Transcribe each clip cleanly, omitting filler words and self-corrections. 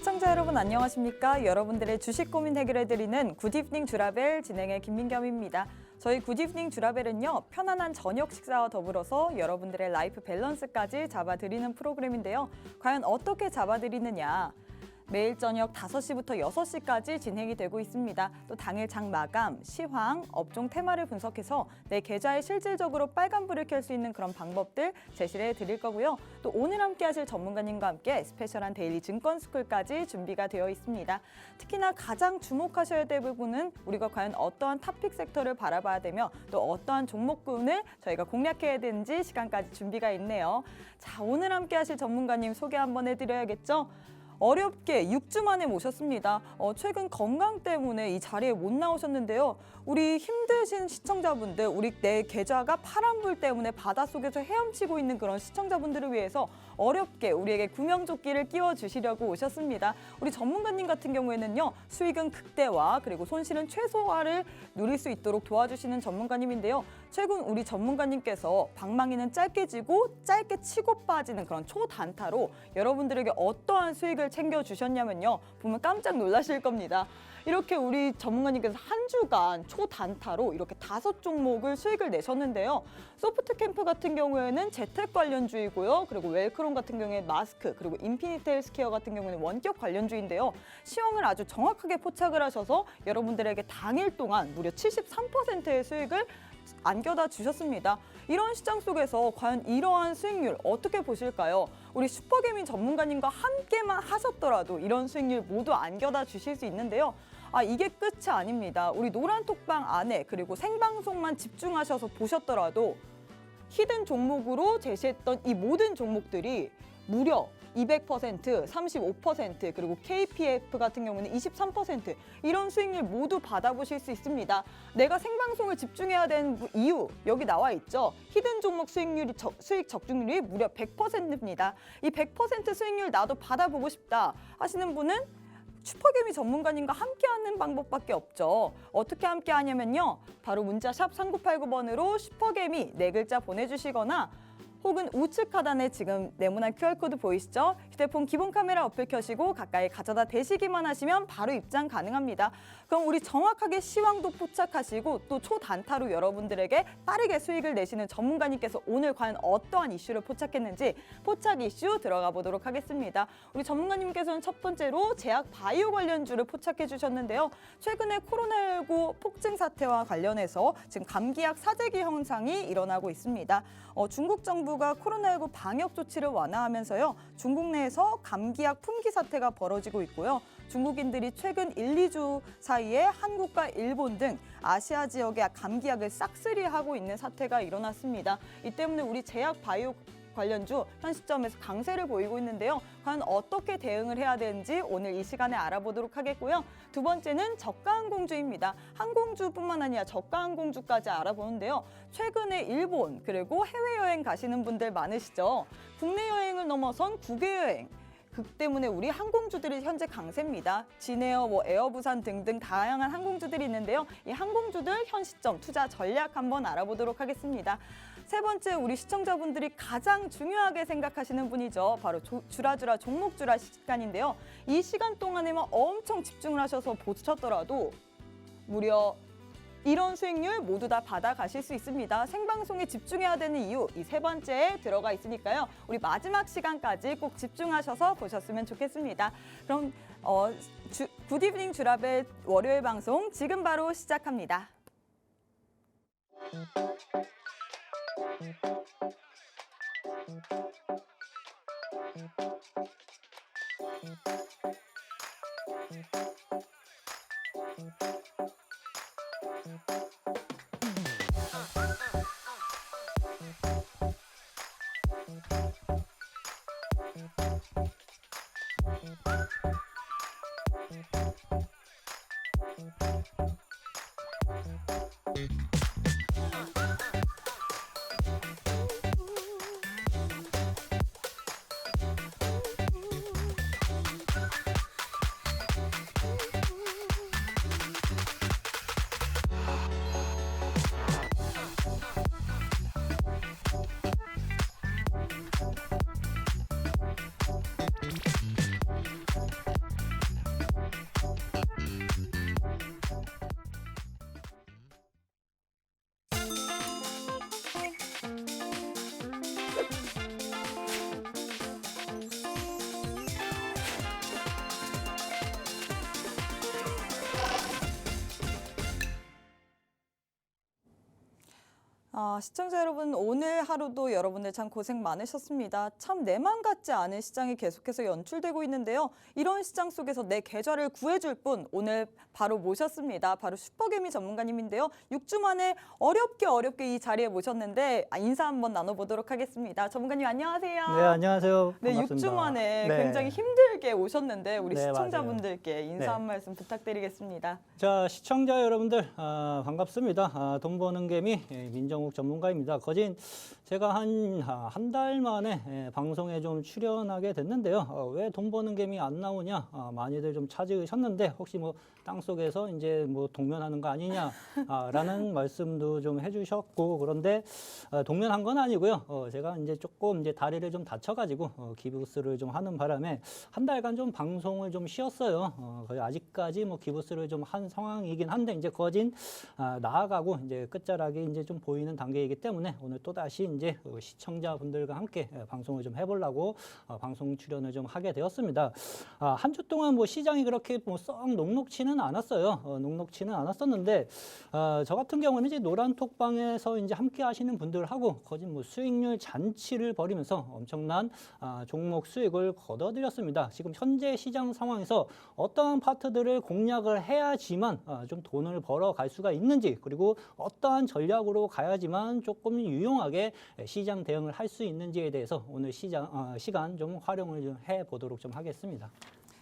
시청자 여러분 안녕하십니까? 여러분들의 주식 고민 해결해드리는 굿이브닝 주라벨 진행의 김민겸입니다. 저희 굿이브닝 주라벨은요, 편안한 저녁 식사와 더불어서 여러분들의 라이프 밸런스까지 잡아드리는 프로그램인데요. 과연 어떻게 잡아드리느냐? 매일 저녁 5시부터 6시까지 진행이 되고 있습니다. 또 당일 장 마감, 시황, 업종 테마를 분석해서 내 계좌에 실질적으로 빨간불을 켤 수 있는 그런 방법들 제시해 드릴 거고요. 또 오늘 함께 하실 전문가님과 함께 스페셜한 데일리 증권스쿨까지 준비가 되어 있습니다. 특히나 가장 주목하셔야 될 부분은 우리가 과연 어떠한 탑픽 섹터를 바라봐야 되며 또 어떠한 종목군을 저희가 공략해야 되는지 시간까지 준비가 있네요. 자, 오늘 함께 하실 전문가님 소개 한번 해드려야겠죠? 어렵게 6주 만에 모셨습니다. 최근 건강 때문에 이 자리에 못 나오셨는데요. 우리 힘드신 시청자분들, 우리 내 계좌가 파란불 때문에 바닷속에서 헤엄치고 있는 그런 시청자분들을 위해서 어렵게 우리에게 구명조끼를 끼워주시려고 오셨습니다. 우리 전문가님 같은 경우에는요, 수익은 극대화 그리고 손실은 최소화를 누릴 수 있도록 도와주시는 전문가님인데요. 최근 우리 전문가님께서 방망이는 짧게 지고 짧게 치고 빠지는 그런 초단타로 여러분들에게 어떠한 수익을 챙겨주셨냐면요. 보면 깜짝 놀라실 겁니다. 이렇게 우리 전문가님께서 한 주간 초단타로 이렇게 5종목을 수익을 내셨는데요. 소프트캠프 같은 경우에는 재택 관련주이고요. 그리고 웰크롬 같은 경우에 마스크, 그리고 인피니트 헬스케어 같은 경우에는 원격 관련주인데요. 시황을 아주 정확하게 포착을 하셔서 여러분들에게 당일 동안 무려 73%의 수익을 안겨다 주셨습니다. 이런 시장 속에서 과연 이러한 수익률 어떻게 보실까요? 우리 슈퍼개미 전문가님과 함께만 하셨더라도 이런 수익률 모두 안겨다 주실 수 있는데요. 이게 끝이 아닙니다. 우리 노란톡방 안에 그리고 생방송만 집중하셔서 보셨더라도 히든 종목으로 제시했던 이 모든 종목들이 무려 200%, 35%, 그리고 KPF 같은 경우는 23% 이런 수익률 모두 받아보실 수 있습니다. 내가 생방송을 집중해야 되는 이유 여기 나와 있죠. 히든 종목 수익 적중률이 무려 100%입니다. 이 100% 수익률 나도 받아보고 싶다 하시는 분은 슈퍼개미 전문가님과 함께하는 방법밖에 없죠. 어떻게 함께하냐면요. 바로 문자 샵 3989번으로 슈퍼개미 4글자 보내주시거나 혹은 우측 하단에 지금 네모난 QR코드 보이시죠? 휴대폰 기본 카메라 어플 켜시고 가까이 가져다 대시기만 하시면 바로 입장 가능합니다. 그럼 우리 정확하게 시황도 포착하시고 또 초단타로 여러분들에게 빠르게 수익을 내시는 전문가님께서 오늘 과연 어떠한 이슈를 포착했는지 포착 이슈 들어가 보도록 하겠습니다. 우리 전문가님께서는 첫 번째로 제약 바이오 관련주를 포착해 주셨는데요. 최근에 코로나19 폭증 사태와 관련해서 지금 감기약 사재기 현상이 일어나고 있습니다. 중국 정부가 코로나19 방역 조치를 완화하면서요. 중국 내에서 감기약 품귀 사태가 벌어지고 있고요. 중국인들이 최근 1~2주 사이에 한국과 일본 등 아시아 지역의 감기약을 싹쓸이하고 있는 사태가 일어났습니다. 이 때문에 우리 제약 바이오 관련주 현 시점에서 강세를 보이고 있는데요. 과연 어떻게 대응을 해야 되는지 오늘 이 시간에 알아보도록 하겠고요. 두 번째는 저가 항공주입니다. 항공주뿐만 아니라 저가 항공주까지 알아보는데요. 최근에 일본 그리고 해외여행 가시는 분들 많으시죠. 국내 여행을 넘어선 국외 여행. 그 때문에 우리 항공주들이 현재 강세입니다. 진에어, 에어부산 등등 다양한 항공주들이 있는데요. 이 항공주들 현 시점 투자 전략 한번 알아보도록 하겠습니다. 세 번째, 우리 시청자분들이 가장 중요하게 생각하시는 분이죠. 바로 주라주라 종목주라 시간인데요. 이 시간 동안에만 엄청 집중을 하셔서 보셨더라도 무려 이런 수익률 모두 다 받아가실 수 있습니다. 생방송에 집중해야 되는 이유 이 세 번째에 들어가 있으니까요. 우리 마지막 시간까지 꼭 집중하셔서 보셨으면 좋겠습니다. 그럼 굿이브닝 주라벨 월요일 방송 지금 바로 시작합니다. 시청자 여러분, 오늘 하루도 여러분들 참 고생 많으셨습니다. 참 내 맘 같지 않은 시장이 계속해서 연출되고 있는데요. 이런 시장 속에서 내 계좌를 구해줄 분 오늘 바로 모셨습니다. 바로 슈퍼개미 전문가님인데요. 6주 만에 어렵게 이 자리에 모셨는데 인사 한번 나눠보도록 하겠습니다. 전문가님 안녕하세요. 네, 안녕하세요. 네, 반갑습니다. 6주 만에 네. 굉장히 힘들게 오셨는데 우리 네, 시청자분들께 인사 네. 한 말씀 부탁드리겠습니다. 자, 시청자 여러분들 반갑습니다. 돈 버는 개미 민정욱 전문가입니다. 거진 제가 한 달 만에 방송에 좀 출연하게 됐는데요. 왜 돈 버는 개미 안 나오냐? 많이들 좀 찾으셨는데 혹시 뭐 땅속에서 이제 뭐 동면하는 거 아니냐라는 말씀도 좀 해주셨고, 그런데 동면한 건 아니고요. 제가 이제 조금 이제 다리를 좀 다쳐가지고 기부스를 좀 하는 바람에 한 달간 좀 방송을 좀 쉬었어요. 거의 아직까지 뭐 기부스를 좀 한 상황이긴 한데 이제 거진 나아가고 이제 끝자락이 이제 좀 보이는 단계이기 때문에 오늘 또 다시 이제 시청자분들과 함께 방송을 좀 해보려고 방송 출연을 좀 하게 되었습니다. 한 주 동안 뭐 시장이 그렇게 뭐 썩 녹록치는 않았어요. 녹록치는 않았었는데 저 같은 경우는 이제 노란톡방에서 이제 함께 하시는 분들하고 거진 뭐 수익률 잔치를 벌이면서 엄청난 종목 수익을 거둬들였습니다. 지금 현재 시장 상황에서 어떠한 파트들을 공략을 해야지만 좀 돈을 벌어갈 수가 있는지, 그리고 어떠한 전략으로 가야지만 조금 유용하게 시장 대응을 할 수 있는지에 대해서 오늘 시간 좀 활용을 좀 해보도록 좀 하겠습니다.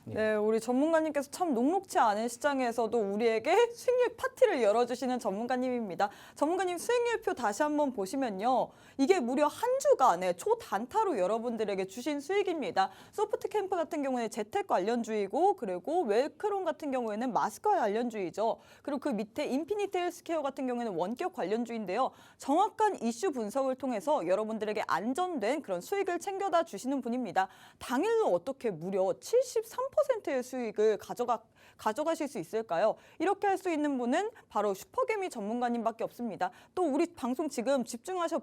네, 우리 전문가님께서 참 녹록치 않은 시장에서도 우리에게 수익률 파티를 열어주시는 전문가님입니다. 전문가님 수익률표 다시 한번 보시면요. 이게 무려 한 주간에 초단타로 여러분들에게 주신 수익입니다. 소프트캠프 같은 경우는 재택 관련주이고, 그리고 웰크론 같은 경우에는 마스크 관련주이죠. 그리고 그 밑에 인피니트 헬스케어 같은 경우에는 원격 관련주인데요. 정확한 이슈 분석을 통해서 여러분들에게 안전된 그런 수익을 챙겨다 주시는 분입니다. 당일로 어떻게 무려 73%의 수익을 가져가실 수 있을까요? 이렇게 할 수 있는 분은 바로 슈퍼개미 전문가님밖에 없습니다. 또 우리 방송 지금 집중해서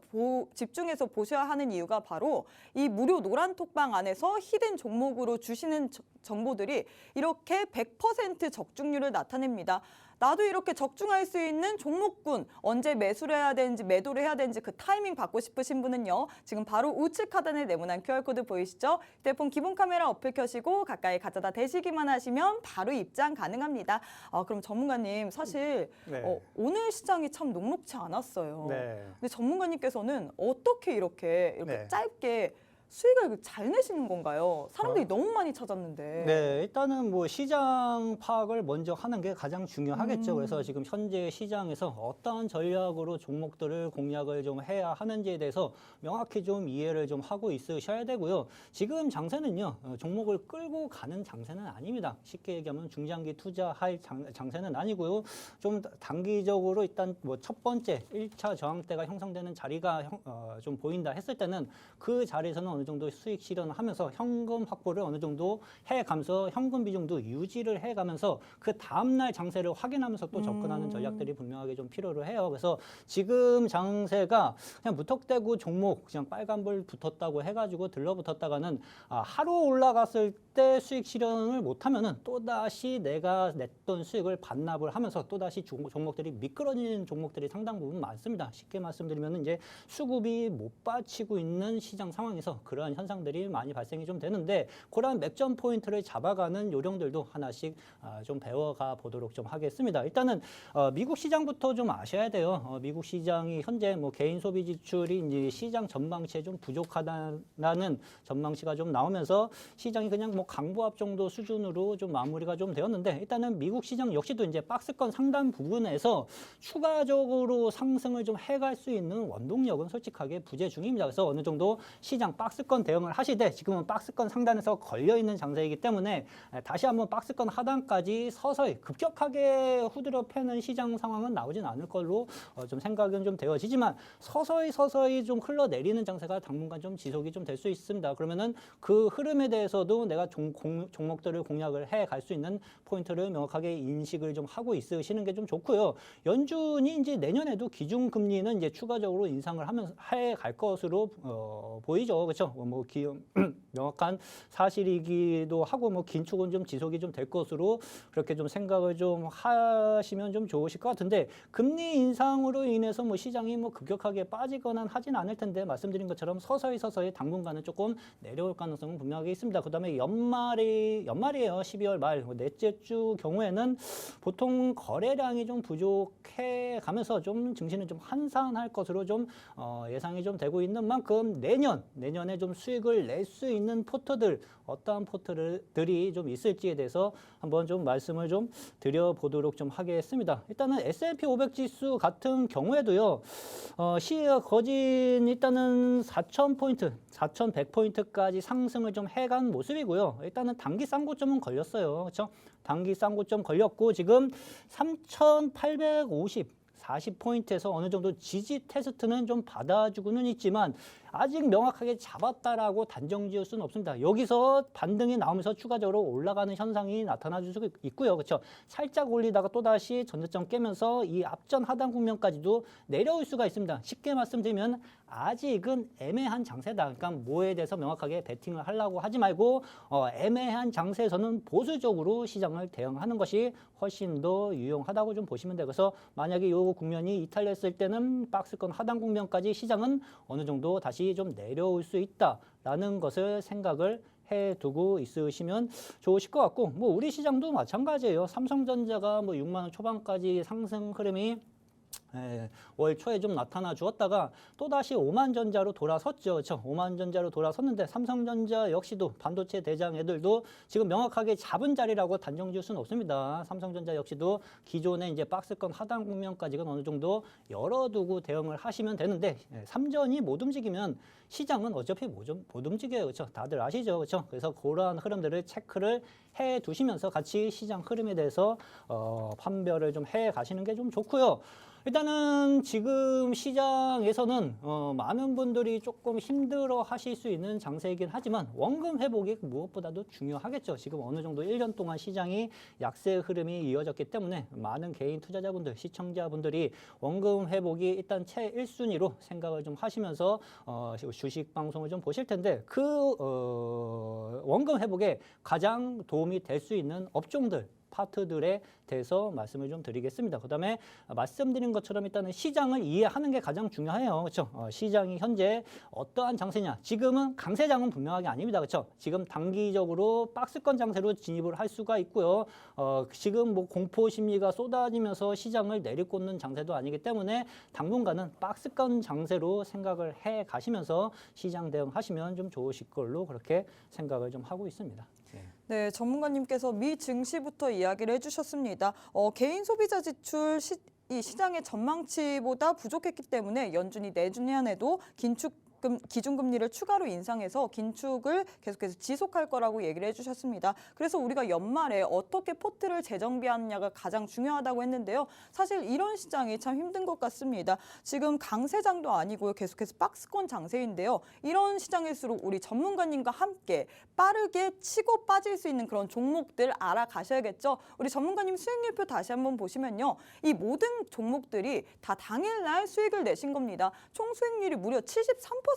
보셔야 하는 이유가 바로 이 무료 노란톡방 안에서 히든 종목으로 주시는 정보들이 이렇게 100% 적중률을 나타냅니다. 나도 이렇게 적중할 수 있는 종목군, 언제 매수를 해야 되는지 매도를 해야 되는지 그 타이밍 받고 싶으신 분은요. 지금 바로 우측 하단에 네모난 QR코드 보이시죠? 휴대폰 기본 카메라 어플 켜시고 가까이 가져다 대시기만 하시면 바로 입장 가능합니다. 그럼 전문가님, 사실 네. 오늘 시장이 참 녹록치 않았어요. 네. 근데 전문가님께서는 어떻게 이렇게 네. 짧게 수익을 잘 내시는 건가요? 사람들이 너무 많이 찾았는데. 네, 일단은 뭐 시장 파악을 먼저 하는 게 가장 중요하겠죠. 그래서 지금 현재 시장에서 어떠한 전략으로 종목들을 공략을 좀 해야 하는지에 대해서 명확히 좀 이해를 좀 하고 있으셔야 되고요. 지금 장세는요, 종목을 끌고 가는 장세는 아닙니다. 쉽게 얘기하면 중장기 투자할 장세는 아니고요. 좀 단기적으로 일단 뭐 첫 번째 1차 저항대가 형성되는 자리가 좀 보인다 했을 때는 그 자리에서는 어느 정도 수익 실현을 하면서 현금 확보를 어느 정도 해가면서 현금 비중도 유지를 해가면서 그 다음날 장세를 확인하면서 또 접근하는 전략들이 분명하게 좀 필요로 해요. 그래서 지금 장세가 그냥 무턱대고 종목 그냥 빨간불 붙었다고 해가지고 들러붙었다가는 하루 올라갔을 때 수익 실현을 못하면은 또다시 내가 냈던 수익을 반납을 하면서 또다시 종목들이 미끄러지는 종목들이 상당 부분 많습니다. 쉽게 말씀드리면 이제 수급이 못 받치고 있는 시장 상황에서 그러한 현상들이 많이 발생이 좀 되는데, 그러한 맥점 포인트를 잡아가는 요령들도 하나씩 좀 배워가 보도록 좀 하겠습니다. 일단은 미국 시장부터 좀 아셔야 돼요. 미국 시장이 현재 뭐 개인 소비 지출이 이제 시장 전망치에 좀 부족하다는 전망치가 좀 나오면서 시장이 그냥 뭐 강보합 정도 수준으로 좀 마무리가 좀 되었는데, 일단은 미국 시장 역시도 이제 박스권 상단 부분에서 추가적으로 상승을 좀 해갈 수 있는 원동력은 솔직하게 부재 중입니다. 그래서 어느 정도 시장 박스권 대응을 하시되 지금은 박스권 상단에서 걸려있는 장세이기 때문에 다시 한번 박스권 하단까지 서서히 급격하게 후드려 패는 시장 상황은 나오진 않을 걸로 좀 생각은 좀 되어지지만 서서히 좀 흘러내리는 장세가 당분간 좀 지속이 좀 될 수 있습니다. 그러면은 그 흐름에 대해서도 내가 종목들을 공략을 해 갈 수 있는 포인트를 명확하게 인식을 좀 하고 있으시는 게 좀 좋고요. 연준이 이제 내년에도 기준금리는 이제 추가적으로 인상을 하면서 해 갈 것으로 보이죠. 그렇죠? 명확한 사실이기도 하고 뭐 긴축은 좀 지속이 좀 될 것으로 그렇게 좀 생각을 좀 하시면 좀 좋으실 것 같은데 금리 인상으로 인해서 뭐 시장이 뭐 급격하게 빠지거나 하진 않을 텐데 말씀드린 것처럼 서서히 당분간은 조금 내려올 가능성은 분명하게 있습니다. 그다음에 연말이에요. 12월 말 넷째 주 경우에는 보통 거래량이 좀 부족해 가면서 좀 증시는 좀 한산할 것으로 좀 예상이 좀 되고 있는 만큼 내년에 좀 수익을 낼 수 있는 포트들 어떠한 포트들이 좀 있을지에 대해서 한번 좀 말씀을 좀 드려보도록 좀 하겠습니다. 일단은 S&P 500 지수 같은 경우에도요, 시가 거진 일단은 4,000포인트, 4,100포인트까지 상승을 좀 해간 모습이고요. 일단은 단기 쌍고점은 걸렸어요. 그렇죠? 단기 쌍고점 걸렸고 지금 3,850 40포인트에서 어느 정도 지지 테스트는 좀 받아주고는 있지만 아직 명확하게 잡았다라고 단정 지을 수는 없습니다. 여기서 반등이 나오면서 추가적으로 올라가는 현상이 나타나줄 수 있고요. 그렇죠? 살짝 올리다가 또다시 전저점 깨면서 이 앞전 하단 국면까지도 내려올 수가 있습니다. 쉽게 말씀드리면 아직은 애매한 장세다. 그러니까 뭐에 대해서 명확하게 베팅을 하려고 하지 말고 애매한 장세에서는 보수적으로 시장을 대응하는 것이 훨씬 더 유용하다고 좀 보시면 되고 그래서 만약에 이 국면이 이탈했을 때는 박스권 하단 국면까지 시장은 어느 정도 다시 좀 내려올 수 있다라는 것을 생각을 해두고 있으시면 좋으실 것 같고 뭐 우리 시장도 마찬가지예요. 삼성전자가 뭐 6만 원 초반까지 상승 흐름이 월 초에 좀 나타나 주었다가 또다시 오만전자로 돌아섰죠. 그렇죠? 오만전자로 돌아섰는데 삼성전자 역시도 반도체 대장 애들도 지금 명확하게 잡은 자리라고 단정 지을 수는 없습니다. 삼성전자 역시도 기존에 이제 박스권 하단 국면까지는 어느 정도 열어두고 대응을 하시면 되는데 삼전이 못 움직이면 시장은 어차피 못 움직여요. 그렇죠? 다들 아시죠? 그렇죠? 그래서 그러한 흐름들을 체크를 해 두시면서 같이 시장 흐름에 대해서 판별을 좀 해 가시는 게 좀 좋고요. 일단은 지금 시장에서는 많은 분들이 조금 힘들어 하실 수 있는 장세이긴 하지만 원금 회복이 무엇보다도 중요하겠죠. 지금 어느 정도 1년 동안 시장이 약세 흐름이 이어졌기 때문에 많은 개인 투자자분들, 시청자분들이 원금 회복이 일단 최 1순위로 생각을 좀 하시면서 주식 방송을 좀 보실 텐데 그 원금 회복에 가장 도움이 될 수 있는 업종들 파트들에 대해서 말씀을 좀 드리겠습니다. 그다음에 말씀드린 것처럼 일단은 시장을 이해하는 게 가장 중요해요. 그렇죠? 시장이 현재 어떠한 장세냐? 지금은 강세장은 분명하게 아닙니다. 그렇죠? 지금 단기적으로 박스권 장세로 진입을 할 수가 있고요. 지금 뭐 공포 심리가 쏟아지면서 시장을 내리꽂는 장세도 아니기 때문에 당분간은 박스권 장세로 생각을 해 가시면서 시장 대응하시면 좀 좋으실 걸로 그렇게 생각을 좀 하고 있습니다. 네, 전문가님께서 미 증시부터 이야기를 해주셨습니다. 개인 소비자 지출 이 시장의 전망치보다 부족했기 때문에 연준이 내년에도 기준금리를 추가로 인상해서 긴축을 계속해서 지속할 거라고 얘기를 해주셨습니다. 그래서 우리가 연말에 어떻게 포트를 재정비하느냐가 가장 중요하다고 했는데요. 사실 이런 시장이 참 힘든 것 같습니다. 지금 강세장도 아니고요. 계속해서 박스권 장세인데요. 이런 시장일수록 우리 전문가님과 함께 빠르게 치고 빠질 수 있는 그런 종목들 알아가셔야겠죠. 우리 전문가님 수익률표 다시 한번 보시면요. 이 모든 종목들이 다 당일날 수익을 내신 겁니다. 총 수익률이 무려 73%나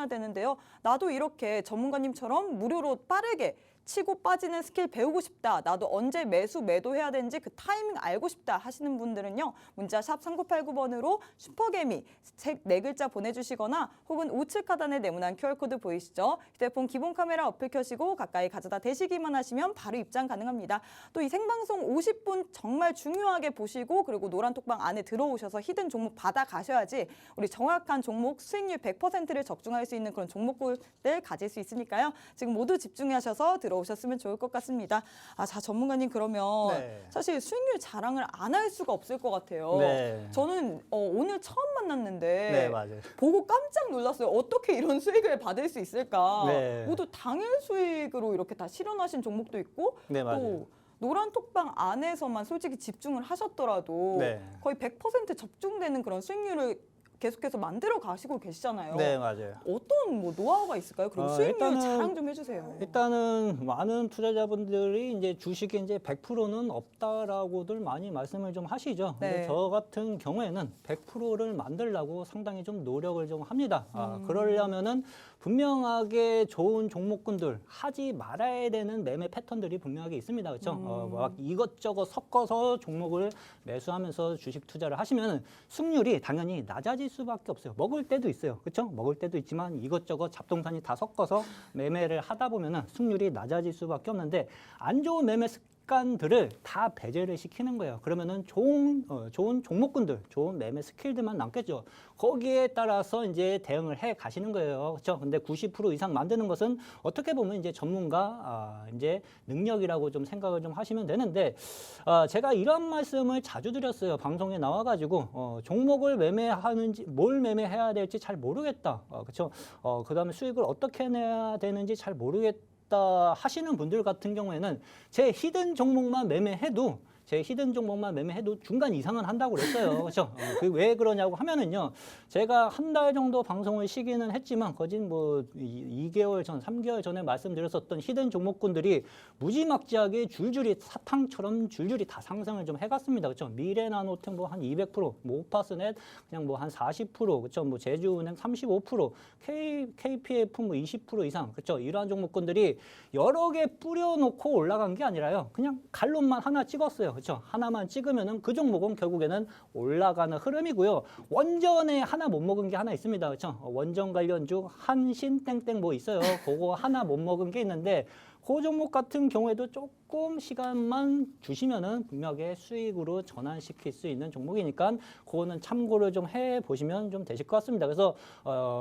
되는데요. 나도 이렇게 전문가님처럼 무료로 빠르게 치고 빠지는 스킬 배우고 싶다. 나도 언제 매수 매도해야 되는지 그 타이밍 알고 싶다 하시는 분들은요. 문자 샵 3989번으로 슈퍼개미 책 4글자 보내주시거나 혹은 우측 하단에 네모난 QR코드 보이시죠? 휴대폰 기본 카메라 어플 켜시고 가까이 가져다 대시기만 하시면 바로 입장 가능합니다. 또 이 생방송 50분 정말 중요하게 보시고 그리고 노란 톡방 안에 들어오셔서 히든 종목 받아 가셔야지 우리 정확한 종목 수익률 100%를 적중할 수 있는 그런 종목들을 가질 수 있으니까요. 지금 모두 집중하셔서 들어오셨으면 좋을 것 같습니다. 자 전문가님 그러면 사실 수익률 자랑을 안 할 수가 없을 것 같아요. 저는 오늘 처음 만났는데 보고 깜짝 놀랐어요. 어떻게 이런 수익을 받을 수 있을까? 모두 당일 수익으로 이렇게 다 실현하신 종목도 있고 또 노란 톡방 안에서만 솔직히 집중을 하셨더라도 거의 100% 적중되는 그런 수익률을 계속해서 만들어 가시고 계시잖아요. 네, 맞아요. 어떤 뭐 노하우가 있을까요? 그럼 수익률 일단은 자랑 좀 해주세요. 일단은 많은 투자자분들이 이제 주식에 이제 100%는 없다라고들 많이 말씀을 좀 하시죠. 근데 네. 저 같은 경우에는 100%를 만들려고 상당히 좀 노력을 좀 합니다. 그러려면은 분명하게 좋은 종목군들 하지 말아야 되는 매매 패턴들이 분명하게 있습니다. 그렇죠? 막 이것저것 섞어서 종목을 매수하면서 주식 투자를 하시면 승률이 당연히 낮아질 수밖에 없어요. 먹을 때도 있어요. 그렇죠? 먹을 때도 있지만 이것저것 잡동사니 다 섞어서 매매를 하다 보면은 승률이 낮아질 수밖에 없는데 안 좋은 매매 습관들을 다 배제를 시키는 거예요. 그러면은 좋은 종목군들, 좋은 매매 스킬들만 남겠죠. 거기에 따라서 이제 대응을 해 가시는 거예요. 그렇죠? 근데 90% 이상 만드는 것은 어떻게 보면 이제 전문가 이제 능력이라고 좀 생각을 좀 하시면 되는데 제가 이런 말씀을 자주 드렸어요. 방송에 나와가지고 종목을 매매하는지 뭘 매매해야 될지 잘 모르겠다. 그렇죠? 그다음에 수익을 어떻게 내야 되는지 잘 모르겠다 하시는 분들 같은 경우에는 제 히든 종목만 매매해도 중간 이상은 한다고 그랬어요. 그렇죠? 왜 그러냐고 하면은요. 제가 한 달 정도 방송을 쉬기는 했지만 거진 뭐 2개월 전, 3개월 전에 말씀드렸었던 히든 종목군들이 무지막지하게 줄줄이 사탕처럼 줄줄이 다 상승을 좀 해갔습니다. 그렇죠? 미래나노텍 뭐 한 200%, 뭐 오파스넷 그냥 뭐 한 40%, 그렇죠? 뭐 제주은행 35%, KPF 뭐 20% 이상, 그렇죠? 이러한 종목군들이 여러 개 뿌려놓고 올라간 게 아니라요. 그냥 갈론만 하나 찍었어요. 그렇죠? 하나만 찍으면은 그 종목은 결국에는 올라가는 흐름이고요. 원전에 하나 못 먹은 게 하나 있습니다. 그렇죠? 원전 관련주 한신 땡땡 뭐 있어요. 그거 하나 못 먹은 게 있는데 그 종목 같은 경우에도 조금 시간만 주시면은 분명하게 수익으로 전환시킬 수 있는 종목이니까 그거는 참고를 좀 해 보시면 좀 되실 것 같습니다. 그래서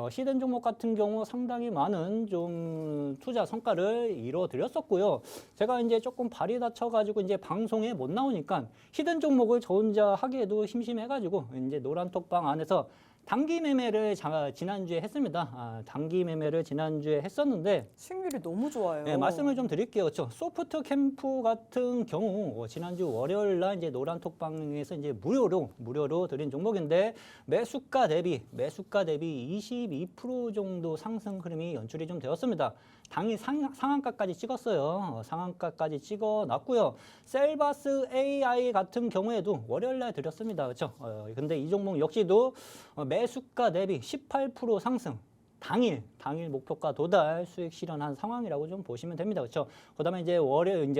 히든 종목 같은 경우 상당히 많은 좀 투자 성과를 이뤄드렸었고요. 제가 이제 조금 발이 다쳐가지고 이제 방송에 못 나오니까 히든 종목을 저 혼자 하기에도 심심해가지고 이제 노란톡방 안에서 단기 매매를 지난주에 했습니다. 단기 매매를 지난주에 했었는데 수익률이 너무 좋아요. 네, 말씀을 좀 드릴게요. 그렇죠? 소프트 캠프 같은 경우 지난주 월요일 날 이제 노란톡방에서 이제 무료로 드린 종목인데 매수가 대비 22% 정도 상승 흐름이 연출이 좀 되었습니다. 당일 상한가까지 찍었어요. 상한가까지 찍어놨고요. 셀바스 AI 같은 경우에도 월요일 날 드렸습니다. 그렇죠? 근데 이 종목 역시도 매수가 대비 18% 상승. 당일 목표가 도달 수익 실현한 상황이라고 좀 보시면 됩니다. 그렇죠? 그다음에 이제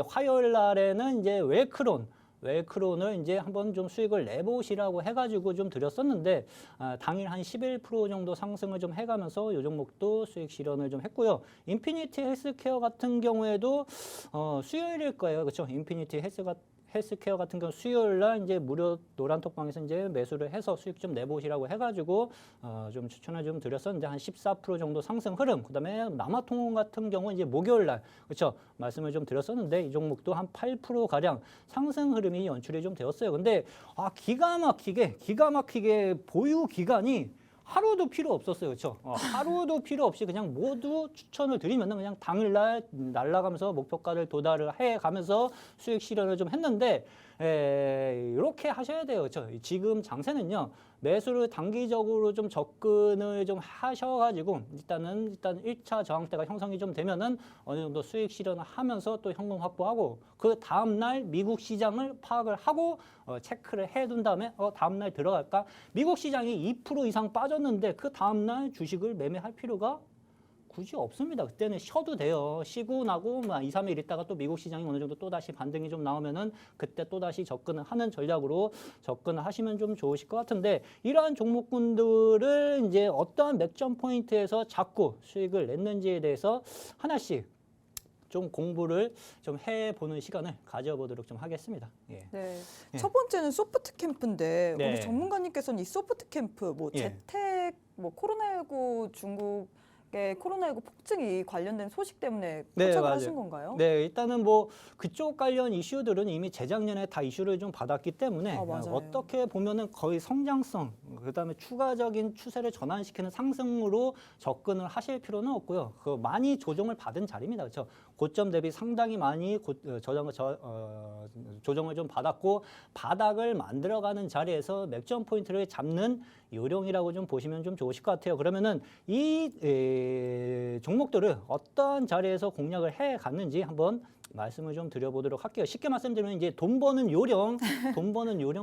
화요일 날에는 이제 웰크론을 이제 한번 좀 수익을 내보시라고 해가지고 좀 드렸었는데 당일 한 11% 정도 상승을 좀 해가면서 이 종목도 수익 실현을 좀 했고요. 인피니티 헬스케어 같은 경우에도 수요일일 거예요, 그렇죠? 인피니티 헬스케어 같은 경우 수요일 날 이제 무료 노란톡방에서 이제 매수를 해서 수익 좀 내보시라고 해가지고 좀 추천을 좀 드렸었는데 한 14% 정도 상승 흐름. 그다음에 남아통운 같은 경우 이제 목요일 날 그렇죠 말씀을 좀 드렸었는데 이 종목도 한 8% 가량 상승 흐름이 연출이 좀 되었어요. 근데 기가 막히게 보유 기간이 하루도 필요 없었어요. 그렇죠? 하루도 필요 없이 그냥 모두 추천을 드리면은 그냥 당일날 날아가면서 목표가를 도달을 해 가면서 수익 실현을 좀 했는데 이렇게 하셔야 돼요. 그렇죠? 지금 장세는요. 매수를 단기적으로 좀 접근을 좀 하셔가지고 일단 1차 저항대가 형성이 좀 되면은 어느 정도 수익 실현을 하면서 또 현금 확보하고 그 다음날 미국 시장을 파악을 하고 체크를 해둔 다음에 다음날 들어갈까? 미국 시장이 2% 이상 빠졌는데 그 다음날 주식을 매매할 필요가 굳이 없습니다. 그때는 쉬어도 돼요. 쉬고 나고 2, 3일 있다가 또 미국 시장이 어느 정도 또다시 반등이 좀 나오면은 그때 또다시 접근을 하는 전략으로 접근을 하시면 좀 좋으실 것 같은데 이러한 종목군들을 이제 어떠한 맥점 포인트에서 잡고 수익을 냈는지에 대해서 하나씩 좀 공부를 좀 해보는 시간을 가져보도록 좀 하겠습니다. 예. 네. 첫 번째는 소프트 캠프인데 네. 우리 전문가님께서는 이 소프트 캠프 뭐 재택 뭐 코로나19 중국의 코로나19 폭증이 관련된 소식 때문에 포착을 하신 건가요? 네, 일단은 뭐 그쪽 관련 이슈들은 이미 재작년에 다 이슈를 좀 받았기 때문에 어떻게 보면은 거의 성장성, 그다음에 추가적인 추세를 전환시키는 상승으로 접근을 하실 필요는 없고요. 많이 조정을 받은 자리입니다. 그렇죠? 고점 대비 상당히 많이 조정을 좀 받았고 바닥을 만들어가는 자리에서 맥점 포인트를 잡는 요령이라고 좀 보시면 좀 좋으실 것 같아요. 그러면은 이 종목들을 어떤 자리에서 공략을 해 갔는지 한번 말씀을 좀 드려보도록 할게요. 쉽게 말씀드리면 이제 돈 버는 요령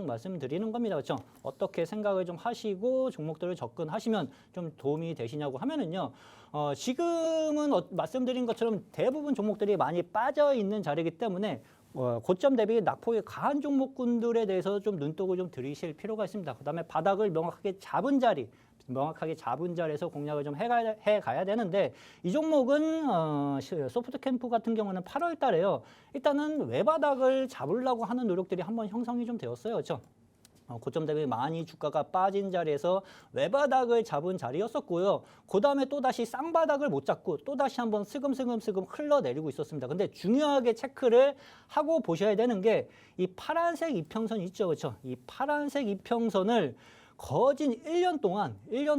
말씀드리는 겁니다. 그렇죠? 어떻게 생각을 좀 하시고 종목들을 접근하시면 좀 도움이 되시냐고 하면은요. 지금은 말씀드린 것처럼 대부분 종목들이 많이 빠져 있는 자리이기 때문에 고점 대비 낙폭이 강한 종목군들에 대해서 좀 눈독을 좀 들이실 필요가 있습니다. 그다음에 바닥을 명확하게 잡은 자리에서 공략을 좀 해가야 되는데 이 종목은 소프트캠프 같은 경우는 8월 달에요. 일단은 외바닥을 잡으려고 하는 노력들이 한번 형성이 좀 되었어요. 그렇죠? 고점 대비 많이 주가가 빠진 자리에서 외바닥을 잡은 자리였었고요. 그 다음에 또다시 쌍바닥을 못 잡고 또다시 한번 슬금슬금 흘러내리고 있었습니다. 근데 중요하게 체크를 하고 보셔야 되는 게 이 파란색 이평선 있죠. 그렇죠? 이 파란색 이평선을 거진 1년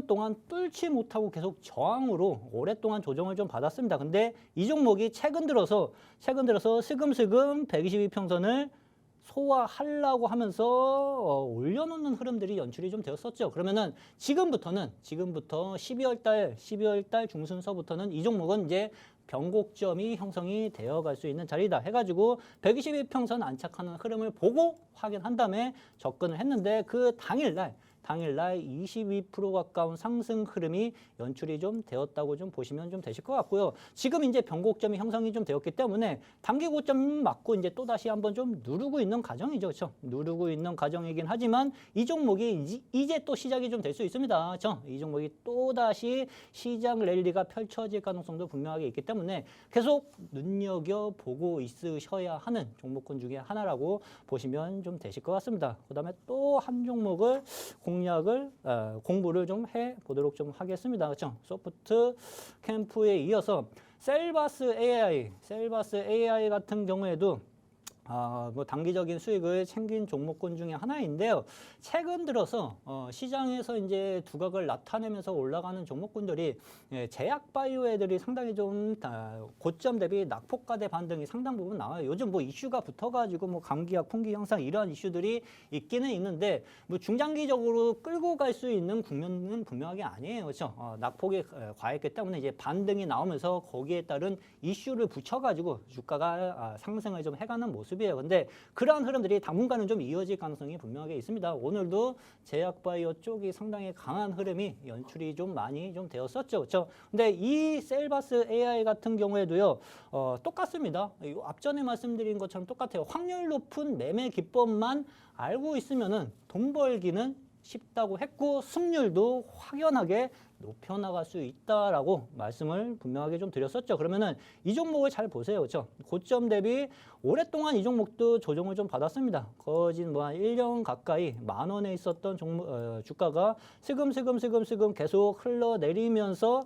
동안 뚫지 못하고 계속 저항으로 오랫동안 조정을 좀 받았습니다. 근데 이 종목이 최근 들어서 슬금슬금 122평선을 소화하려고 하면서 올려놓는 흐름들이 연출이 좀 되었었죠. 그러면은 지금부터 12월 달 중순서부터는 이 종목은 이제 변곡점이 형성이 되어갈 수 있는 자리다 해가지고 122평선 안착하는 흐름을 보고 확인한 다음에 접근을 했는데 그 당일날 22% 가까운 상승 흐름이 연출이 좀 되었다고 좀 보시면 좀 되실 것 같고요. 지금 이제 변곡점이 형성이 좀 되었기 때문에 단기 고점 맞고 이제 또 다시 한번 좀 누르고 있는 과정이죠, 그렇죠? 누르고 있는 과정이긴 하지만 이 종목이 이제 또 시작이 좀 될 수 있습니다, 그렇죠? 이 종목이 또 다시 시장 랠리가 펼쳐질 가능성도 분명하게 있기 때문에 계속 눈여겨 보고 있으셔야 하는 종목군 중에 하나라고 보시면 좀 되실 것 같습니다. 그다음에 또 한 종목을 공부를 좀 해보도록 좀 하겠습니다. 그렇죠? 소프트 캠프에 이어서 셀바스 AI 같은 경우에도 뭐 단기적인 수익을 챙긴 종목군 중에 하나인데요. 최근 들어서 시장에서 이제 두각을 나타내면서 올라가는 종목군들이 제약 바이오 애들이 상당히 좀 고점 대비 낙폭과대 반등이 상당 부분 나와요. 요즘 뭐 이슈가 붙어가지고 뭐 감기약, 풍기 현상 이러한 이슈들이 있기는 있는데 뭐 중장기적으로 끌고 갈 수 있는 국면은 분명하게 아니에요, 그렇죠? 낙폭이 과했기 때문에 이제 반등이 나오면서 거기에 따른 이슈를 붙여가지고 주가가 상승을 좀 해가는 모습. 근데 그러한 흐름들이 당분간은 좀 이어질 가능성이 분명하게 있습니다. 오늘도 제약바이오 쪽이 상당히 강한 흐름이 연출이 좀 많이 좀 되었었죠, 그렇죠? 근데 이 셀바스 AI 같은 경우에도요, 똑같습니다. 앞전에 말씀드린 것처럼 똑같아요. 확률 높은 매매 기법만 알고 있으면은 돈 벌기는 쉽다고 했고 승률도 확연하게 높여나갈 수 있다라고 말씀을 분명하게 좀 드렸었죠. 그러면은 이 종목을 잘 보세요. 그렇죠? 고점 대비 오랫동안 이 종목도 조정을 좀 받았습니다. 거진 뭐 한 1년 가까이 10,000원에 있었던 주가가 슬금 계속 흘러내리면서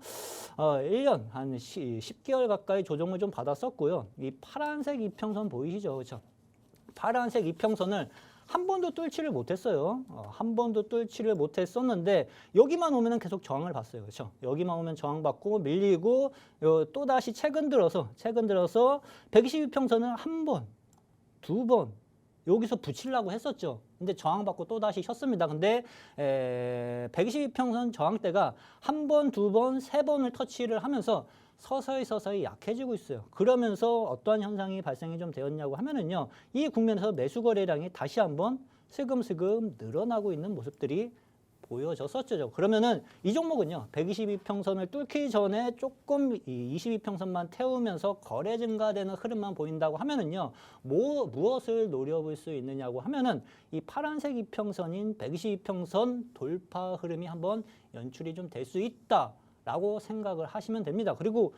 1년 한 10개월 가까이 조정을 좀 받았었고요. 이 파란색 이평선 보이시죠? 그렇죠? 파란색 이평선을 한 번도 뚫지를 못했어요. 한 번도 뚫지를 못했었는데 여기만 오면은 계속 저항을 봤어요. 그렇죠? 여기만 오면 저항받고 밀리고 또 다시 최근 들어서 122평선을 한 번, 두 번 여기서 붙이려고 했었죠. 근데 저항받고 또 다시 셨습니다. 근데 122평선 저항대가 한 번, 두 번, 세 번을 터치를 하면서 서서히 약해지고 있어요. 그러면서 어떠한 현상이 발생이 좀 되었냐고 하면은요, 이 국면에서 매수 거래량이 다시 한번 슬금슬금 늘어나고 있는 모습들이 보여졌었죠. 그러면은 이 종목은요, 122평선을 뚫기 전에 조금 이 22평선만 태우면서 거래 증가되는 흐름만 보인다고 하면은요, 무엇을 노려볼 수 있느냐고 하면은 이 파란색 이평선인 122평선 돌파 흐름이 한번 연출이 좀 될 수 있다. 라고 생각을 하시면 됩니다. 그리고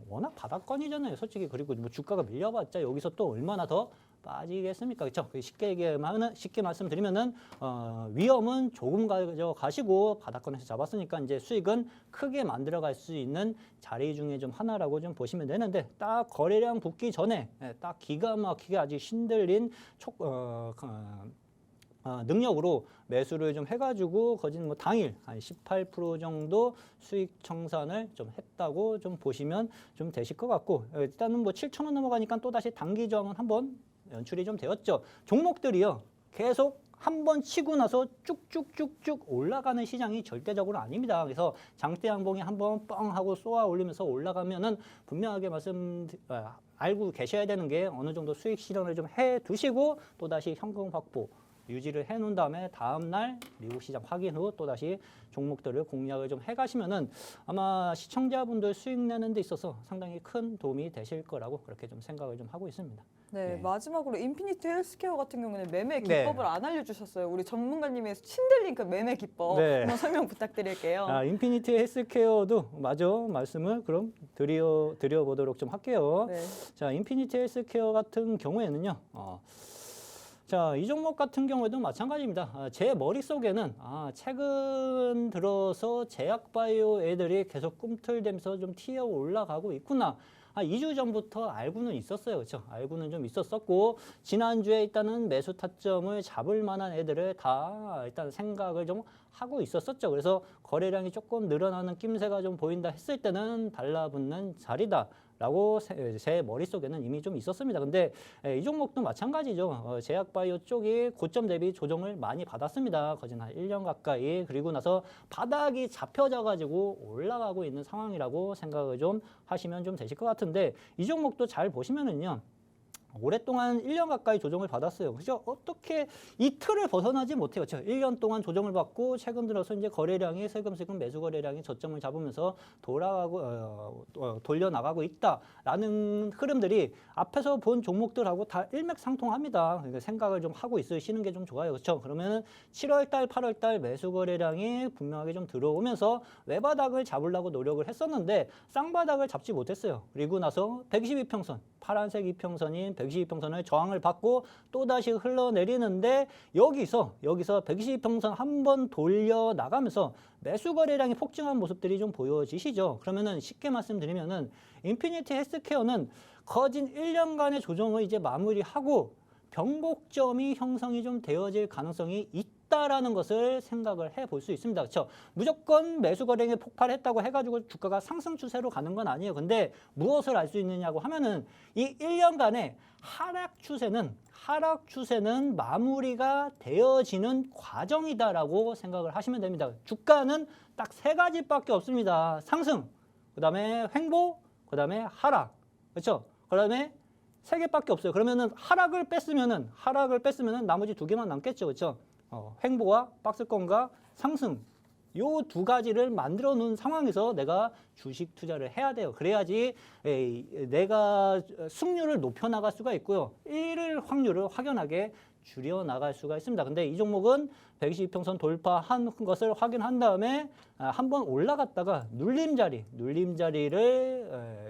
워낙 바닥권이잖아요, 솔직히. 그리고 뭐 주가가 밀려봤자 여기서 또 얼마나 더 빠지겠습니까, 그렇죠? 쉽게 말씀드리면은 위험은 조금 가져가시고 바닥권에서 잡았으니까 이제 수익은 크게 만들어갈 수 있는 자리 중에 좀 하나라고 좀 보시면 되는데 딱 거래량 붙기 전에 딱 기가 막히게 아주 신들린 능력으로 매수를 좀 해가지고 거진 뭐 당일 한 18% 정도 수익 청산을 좀 했다고 좀 보시면 좀 되실 것 같고 일단은 뭐 7,000원 넘어가니까 또 다시 단기 저항은 한번 연출이 좀 되었죠. 종목들이요 계속 한 번 치고 나서 쭉쭉쭉쭉 올라가는 시장이 절대적으로 아닙니다. 그래서 장대 양봉이 한 번 뻥 하고 쏘아 올리면서 올라가면은 분명하게 알고 계셔야 되는 게 어느 정도 수익 실현을 좀 해 두시고 또다시 현금 확보 유지를 해 놓은 다음에 다음 날 미국 시장 확인 후 또다시 종목들을 공략을 좀 해 가시면은 아마 시청자분들 수익 내는 데 있어서 상당히 큰 도움이 되실 거라고 그렇게 좀 생각을 좀 하고 있습니다. 네, 네. 마지막으로 인피니트 헬스케어 같은 경우는 매매 네. 기법을 안 알려주셨어요. 우리 전문가님의 친들링크 매매 기법 네. 한번 설명 부탁드릴게요. 인피니트 헬스케어도 마저 말씀을 그럼 드려보도록 좀 할게요. 네. 자, 인피니트 헬스케어 같은 경우에는요. 자, 이 종목 같은 경우에도 마찬가지입니다. 제 머릿속에는 최근 들어서 제약바이오 애들이 계속 꿈틀대면서 좀 튀어 올라가고 있구나. 2주 전부터 알고는 있었어요. 그렇죠? 알고는 좀 있었었고 지난주에 일단은 매수 타점을 잡을 만한 애들을 다 일단 생각을 좀 하고 있었었죠. 그래서 거래량이 조금 늘어나는 낌새가 좀 보인다 했을 때는 달라붙는 자리다. 라고 제 머릿속에는 이미 좀 있었습니다. 근데 이 종목도 마찬가지죠. 제약바이오 쪽이 고점 대비 조정을 많이 받았습니다. 거진 한 1년 가까이. 그리고 나서 바닥이 잡혀져가지고 올라가고 있는 상황이라고 생각을 좀 하시면 좀 되실 것 같은데 이 종목도 잘 보시면은요. 오랫동안 1년 가까이 조정을 받았어요. 그죠? 어떻게 이 틀을 벗어나지 못해요. 그렇죠? 1년 동안 조정을 받고 최근 들어서 이제 거래량이 슬금슬금 매수 거래량이 저점을 잡으면서 돌려 나가고 있다라는 흐름들이 앞에서 본 종목들하고 다 일맥상통합니다. 그러니까 생각을 좀 하고 있으시는 게 좀 좋아요. 그렇죠? 그러면은 7월 달, 8월 달 매수 거래량이 분명하게 좀 들어오면서 외바닥을 잡으려고 노력을 했었는데 쌍바닥을 잡지 못했어요. 그리고 나서 122평선, 파란색 이평선인 122평선을 저항을 받고 또다시 흘러내리는데 여기서 122평선 한 번 돌려 나가면서 매수 거래량이 폭증한 모습들이 좀 보여지시죠. 그러면은 쉽게 말씀드리면은 인피니티 헬스케어는 거진 1년간의 조정을 이제 마무리하고 변곡점이 형성이 좀 되어질 가능성이 있다라는 것을 생각을 해볼 수 있습니다. 그렇죠? 무조건 매수 거래량이 폭발했다고 해가지고 주가가 상승 추세로 가는 건 아니에요. 근데 무엇을 알 수 있느냐고 하면은 이 1년간의 하락 추세는 마무리가 되어지는 과정이다라고 생각을 하시면 됩니다. 주가는 딱 세 가지밖에 없습니다. 상승, 그다음에 횡보, 그다음에 하락. 그렇죠? 그다음에 세 개밖에 없어요. 그러면은 하락을 뺐으면은 나머지 두 개만 남겠죠. 그렇죠? 횡보와 박스권과 상승. 요 두 가지를 만들어 놓은 상황에서 내가 주식 투자를 해야 돼요. 그래야지 내가 승률을 높여 나갈 수가 있고요. 잃을 확률을 확연하게 줄여 나갈 수가 있습니다. 근데 이 종목은 122평선 돌파한 것을 확인한 다음에 한번 올라갔다가 눌림자리를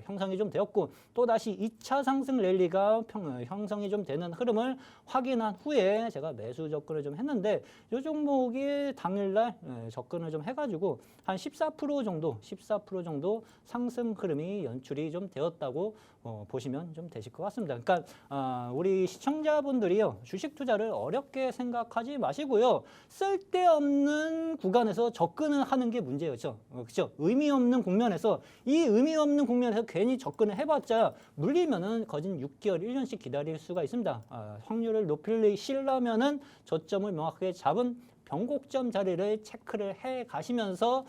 형성이 좀 되었고 또다시 2차 상승 랠리가 형성이 좀 되는 흐름을 확인한 후에 제가 매수 접근을 좀 했는데 이 종목이 당일날 접근을 좀 해가지고 한 14% 정도 상승 흐름이 연출이 좀 되었다고 보시면 좀 되실 것 같습니다. 그러니까 우리 시청자분들이요 주식 투자를 어렵게 생각하지 마시고요. 쓸데없는 구간에서 접근을 하는 게 문제예요. 그렇죠? 의미 없는 국면에서 괜히 접근을 해봤자 물리면은 거진 6개월, 1년씩 기다릴 수가 있습니다. 확률을 높이려면은 저점을 명확하게 잡은 변곡점 자리를 체크를 해 가시면서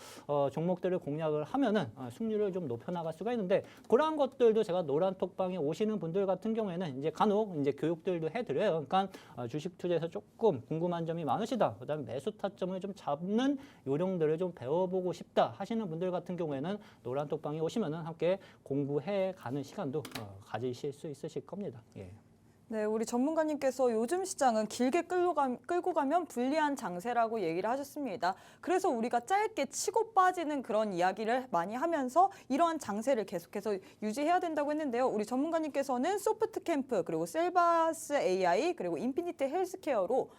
종목들을 공략을 하면은 승률을 좀 높여 나갈 수가 있는데 그러한 것들도 제가 노란톡방에 오시는 분들 같은 경우에는 이제 간혹 이제 교육들도 해드려요. 그러니까 주식 투자에서 조금 궁금한 점이 많으시다. 그다음에 매수 타점을 좀 잡는 요령들을 좀 배워보고 싶다 하시는 분들 같은 경우에는 노란톡방에 오시면은 함께 공부해 가는 시간도 가지실 수 있으실 겁니다. 예. 네, 우리 전문가님께서 요즘 시장은 길게 끌고 가면 불리한 장세라고 얘기를 하셨습니다. 그래서 우리가 짧게 치고 빠지는 그런 이야기를 많이 하면서 이러한 장세를 계속해서 유지해야 된다고 했는데요. 우리 전문가님께서는 소프트캠프, 그리고 셀바스 AI, 그리고 인피니트 헬스케어로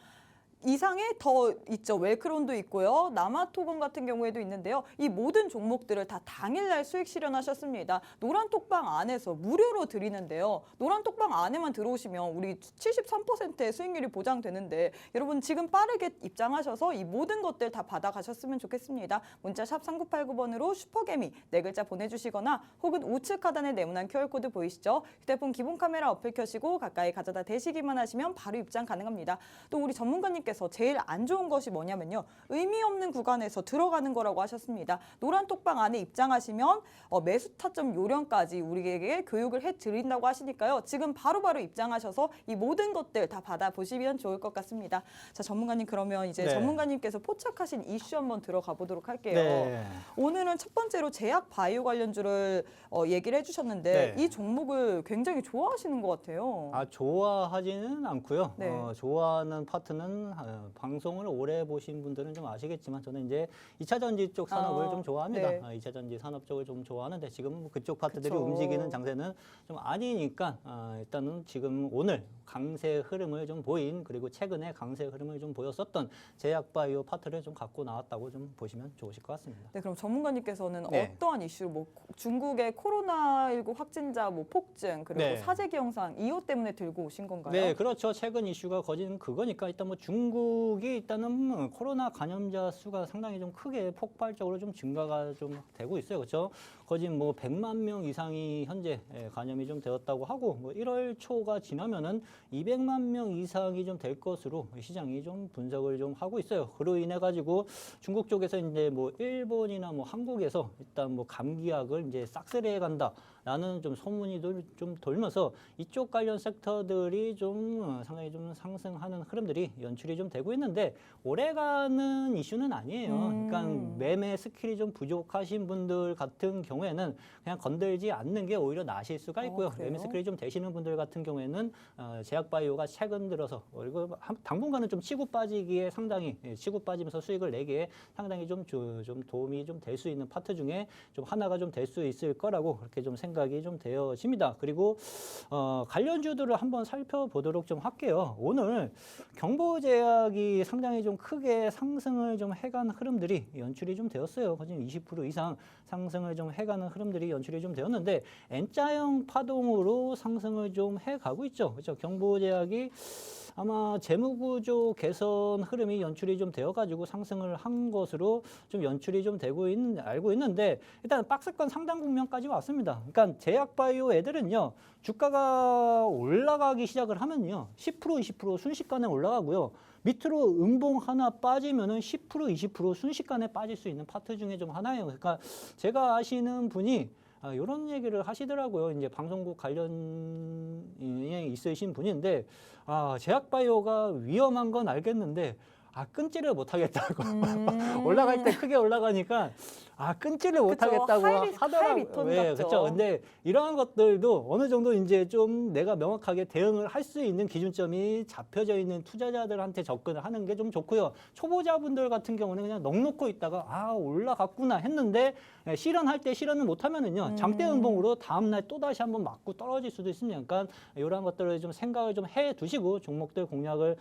이상에 더 있죠. 웰크론도 있고요. 남아토건 같은 경우에도 있는데요. 이 모든 종목들을 다 당일날 수익 실현하셨습니다. 노란톡방 안에서 무료로 드리는데요. 노란톡방 안에만 들어오시면 우리 73%의 수익률이 보장되는데 여러분 지금 빠르게 입장하셔서 이 모든 것들 다 받아가셨으면 좋겠습니다. 문자 샵 3989번으로 슈퍼개미 네 글자 보내주시거나 혹은 우측 하단에 네모난 QR코드 보이시죠? 휴대폰 기본 카메라 어플 켜시고 가까이 가져다 대시기만 하시면 바로 입장 가능합니다. 또 우리 전문가님께서 종목에서 제일 안 좋은 것이 뭐냐면요. 의미 없는 구간에서 들어가는 거라고 하셨습니다. 노란 톡방 안에 입장하시면 매수 타점 요령까지 우리에게 교육을 해드린다고 하시니까요. 지금 바로바로 입장하셔서 이 모든 것들 다 받아보시면 좋을 것 같습니다. 자, 전문가님 그러면 이제 네. 전문가님께서 포착하신 이슈 한번 들어가 보도록 할게요. 네. 오늘은 첫 번째로 제약 바이오 관련주를 얘기를 해주셨는데 네. 이 종목을 굉장히 좋아하시는 것 같아요. 좋아하지는 않고요. 네. 좋아하는 파트는 방송을 오래 보신 분들은 좀 아시겠지만 저는 이제 2차 전지 쪽 산업을 좀 좋아합니다. 네. 2차 전지 산업 쪽을 좀 좋아하는데 지금 그쪽 파트들이 그쵸. 움직이는 장세는 좀 아니니까 일단은 지금 오늘 강세 흐름을 좀 보인 그리고 최근에 강세 흐름을 좀 보였었던 제약바이오 파트를 좀 갖고 나왔다고 좀 보시면 좋으실 것 같습니다. 네, 그럼 전문가님께서는 네. 어떠한 이슈, 뭐 중국의 코로나19 확진자 뭐 폭증 그리고 네. 사재기 영상 이것 때문에 들고 오신 건가요? 네, 그렇죠. 최근 이슈가 거진 그거니까 일단 뭐 중국이 일단은 코로나 감염자 수가 상당히 좀 크게 폭발적으로 좀 증가가 좀 되고 있어요. 그렇죠? 거진 뭐 100만 명 이상이 현재 감염이 좀 되었다고 하고 뭐 1월 초가 지나면은 200만 명 이상이 좀 될 것으로 시장이 좀 분석을 좀 하고 있어요. 그로 인해 가지고 중국 쪽에서 이제 뭐 일본이나 뭐 한국에서 일단 뭐 감기약을 이제 싹쓸이해 간다. 라는 좀 소문이 좀 돌면서 이쪽 관련 섹터들이 좀 상당히 좀 상승하는 흐름들이 연출이 좀 되고 있는데 오래가는 이슈는 아니에요. 그러니까 매매 스킬이 좀 부족하신 분들 같은 경우에는 그냥 건들지 않는 게 오히려 나으실 수가 있고요. 그래요? 매매 스킬이 좀 되시는 분들 같은 경우에는 제약바이오가 최근 들어서 그리고 당분간은 좀 치고 빠지기에 상당히 치고 빠지면서 수익을 내기에 상당히 좀 도움이 좀 될 수 있는 파트 중에 좀 하나가 좀 될 수 있을 거라고 그렇게 좀 생각이 좀 되어집니다. 그리고 관련주들을 한번 살펴보도록 좀 할게요. 오늘 경보제약이 상당히 좀 크게 상승을 좀 해간 흐름들이 연출이 좀 되었어요. 거진 20% 이상 상승을 좀 해가는 흐름들이 연출이 좀 되었는데 N자형 파동으로 상승을 좀 해가고 있죠. 그렇죠? 경보제약이 아마 재무구조 개선 흐름이 연출이 좀 되어가지고 상승을 한 것으로 좀 연출이 좀 되고 알고 있는데 일단 박스권 상단 국면까지 왔습니다. 그러니까 제약바이오 애들은요 주가가 올라가기 시작을 하면요 10% 20% 순식간에 올라가고요. 밑으로 음봉 하나 빠지면은 10% 20% 순식간에 빠질 수 있는 파트 중에 좀 하나예요. 그러니까 제가 아시는 분이 이런 얘기를 하시더라고요. 이제 방송국 관련에 있으신 분인데, 제약바이오가 위험한 건 알겠는데, 끊지를 못하겠다고. 올라갈 때 크게 올라가니까, 끊지를 못하겠다고 하더라고요. 하이 리턴 네, 같죠. 그렇죠. 근데 이러한 것들도 어느 정도 이제 좀 내가 명확하게 대응을 할 수 있는 기준점이 잡혀져 있는 투자자들한테 접근을 하는 게 좀 좋고요. 초보자분들 같은 경우는 그냥 넉놓고 있다가 올라갔구나 했는데 실현할 때 실현을 못하면은요 장대 음봉으로 다음날 또 다시 한번 맞고 떨어질 수도 있습니다. 그러니까 이러한 것들을 좀 생각을 좀 해두시고 종목들 공략을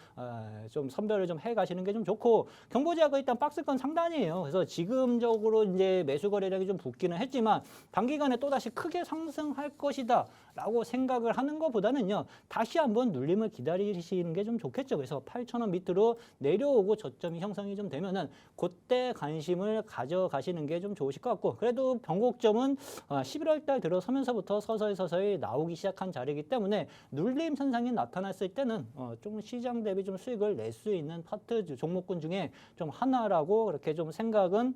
좀 선별을 좀 해가시는 게 좀 좋고 경보제약은 일단 박스권 상단이에요. 그래서 지금적으로 이제 매수 거래량이 좀 붙기는 했지만 단기간에 또 다시 크게 상승할 것이다라고 생각을 하는 것보다는요 다시 한번 눌림을 기다리시는 게 좀 좋겠죠. 그래서 8,000원 밑으로 내려오고 저점이 형성이 좀 되면은 그때 관심을 가져가시는 게 좀 좋으실 것 같고 그래도 변곡점은 11월 달 들어서면서부터 서서히 나오기 시작한 자리이기 때문에 눌림 현상이 나타났을 때는 좀 시장 대비 좀 수익을 낼 수 있는 파트 종목군 중에 좀 하나라고 그렇게 좀 생각은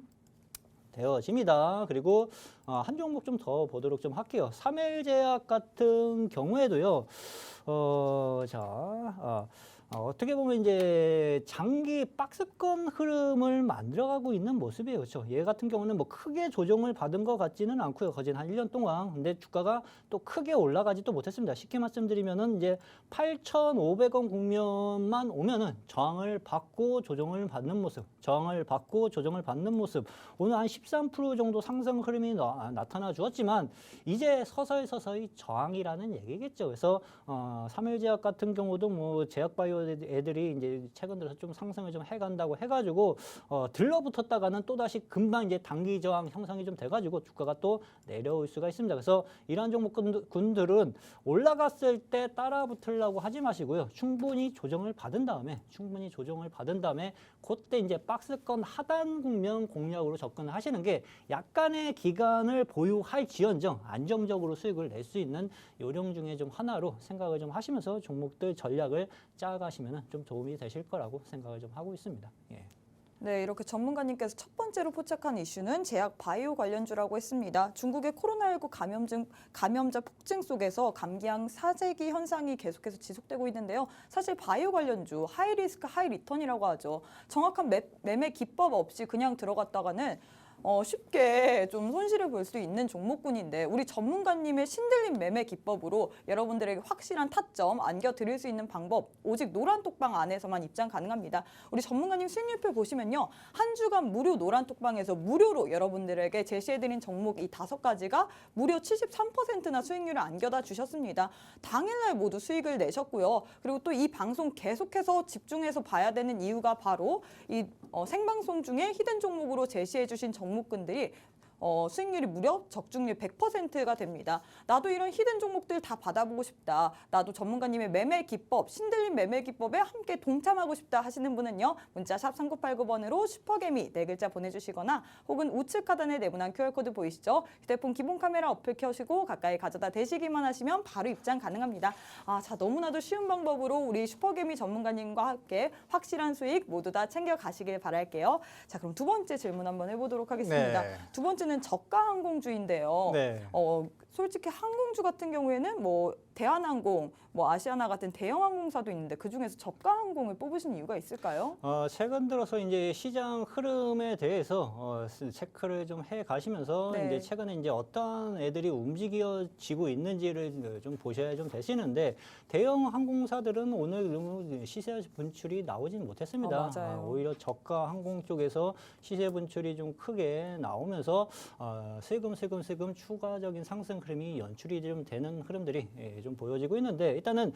되어집니다. 그리고 한 종목 좀 더 보도록 좀 할게요. 삼일제약 같은 경우에도요. 어떻게 보면 이제 장기 박스권 흐름을 만들어가고 있는 모습이에요. 그렇죠? 얘 같은 경우는 뭐 크게 조정을 받은 것 같지는 않고요. 거진 한 1년 동안. 근데 주가가 또 크게 올라가지도 못했습니다. 쉽게 말씀드리면은 이제 8,500원 국면만 오면은 저항을 받고 조정을 받는 모습. 저항을 받고 조정을 받는 모습. 오늘 한 13% 정도 상승 흐름이 나타나 주었지만 이제 서서히 저항이라는 얘기겠죠. 그래서 삼일제약 같은 경우도 뭐 제약바이오 애들이 이제 최근 들어서 좀 상승을 좀 해간다고 해가지고 들러붙었다가는 또 다시 금방 이제 단기 저항 형성이 좀 돼가지고 주가가 또 내려올 수가 있습니다. 그래서 이러한 종목군들은 올라갔을 때 따라 붙으려고 하지 마시고요. 충분히 조정을 받은 다음에 그때 이제 박스권 하단 국면 공략으로 접근을 하시는 게 약간의 기간을 보유할지언정 안정적으로 수익을 낼 수 있는 요령 중에 좀 하나로 생각을 좀 하시면서 종목들 전략을 짜가 나가시면 좀 도움이 되실 거라고 생각을 좀 하고 있습니다. 예. 네, 이렇게 전문가님께서 첫 번째로 포착한 이슈는 제약 바이오 관련주라고 했습니다. 중국의 코로나19 감염자 폭증 속에서 감기약 사재기 현상이 계속해서 지속되고 있는데요. 사실 바이오 관련주 하이 리스크 하이 리턴이라고 하죠. 정확한 매매 기법 없이 그냥 들어갔다가는 쉽게 좀 손실을 볼 수 있는 종목군인데 우리 전문가님의 신들린 매매 기법으로 여러분들에게 확실한 타점 안겨드릴 수 있는 방법 오직 노란톡방 안에서만 입장 가능합니다. 우리 전문가님 수익률표 보시면요. 한 주간 무료 노란톡방에서 무료로 여러분들에게 제시해드린 종목 이 5가지가 무려 73%나 수익률을 안겨다 주셨습니다. 당일날 모두 수익을 내셨고요. 그리고 또 이 방송 계속해서 집중해서 봐야 되는 이유가 바로 이 생방송 중에 히든 종목으로 제시해주신 종목군들이 수익률이 무려 적중률 100%가 됩니다. 나도 이런 히든 종목들 다 받아보고 싶다. 나도 전문가님의 매매 기법, 신들린 매매 기법에 함께 동참하고 싶다 하시는 분은요. 문자 샵 3989번으로 슈퍼개미 4글자 보내주시거나 혹은 우측 하단에 내분한 QR코드 보이시죠? 휴대폰 기본 카메라 어플 켜시고 가까이 가져다 대시기만 하시면 바로 입장 가능합니다. 자 너무나도 쉬운 방법으로 우리 슈퍼개미 전문가님과 함께 확실한 수익 모두 다 챙겨가시길 바랄게요. 자 그럼 두 번째 질문 한번 해보도록 하겠습니다. 네. 두 번째는 저가 항공주인데요. 네. 솔직히 항공주 같은 경우에는 뭐 대한항공, 뭐 아시아나 같은 대형 항공사도 있는데 그 중에서 저가 항공을 뽑으신 이유가 있을까요? 최근 들어서 이제 시장 흐름에 대해서 체크를 좀 해 가시면서 네. 이제 최근에 이제 어떤 애들이 움직여지고 있는지를 좀 보셔야 좀 되시는데 대형 항공사들은 오늘 시세 분출이 나오진 못했습니다. 맞아요. 오히려 저가 항공 쪽에서 시세 분출이 좀 크게 나오면서 슬금 추가적인 상승 흐름이 연출이 좀 되는 흐름들이 좀 보여지고 있는데 일단은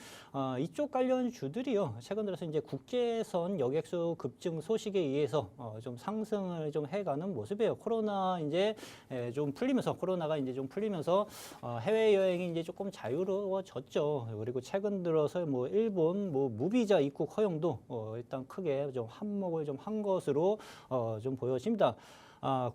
이쪽 관련 주들이요 최근 들어서 이제 국제선 여객수 급증 소식에 의해서 좀 상승을 좀 해가는 모습이에요. 코로나가 이제 좀 풀리면서 해외 여행이 이제 조금 자유로워졌죠. 그리고 최근 들어서 뭐 일본 뭐 무비자 입국 허용도 일단 크게 좀 한몫을 좀 한 것으로 좀 보여집니다.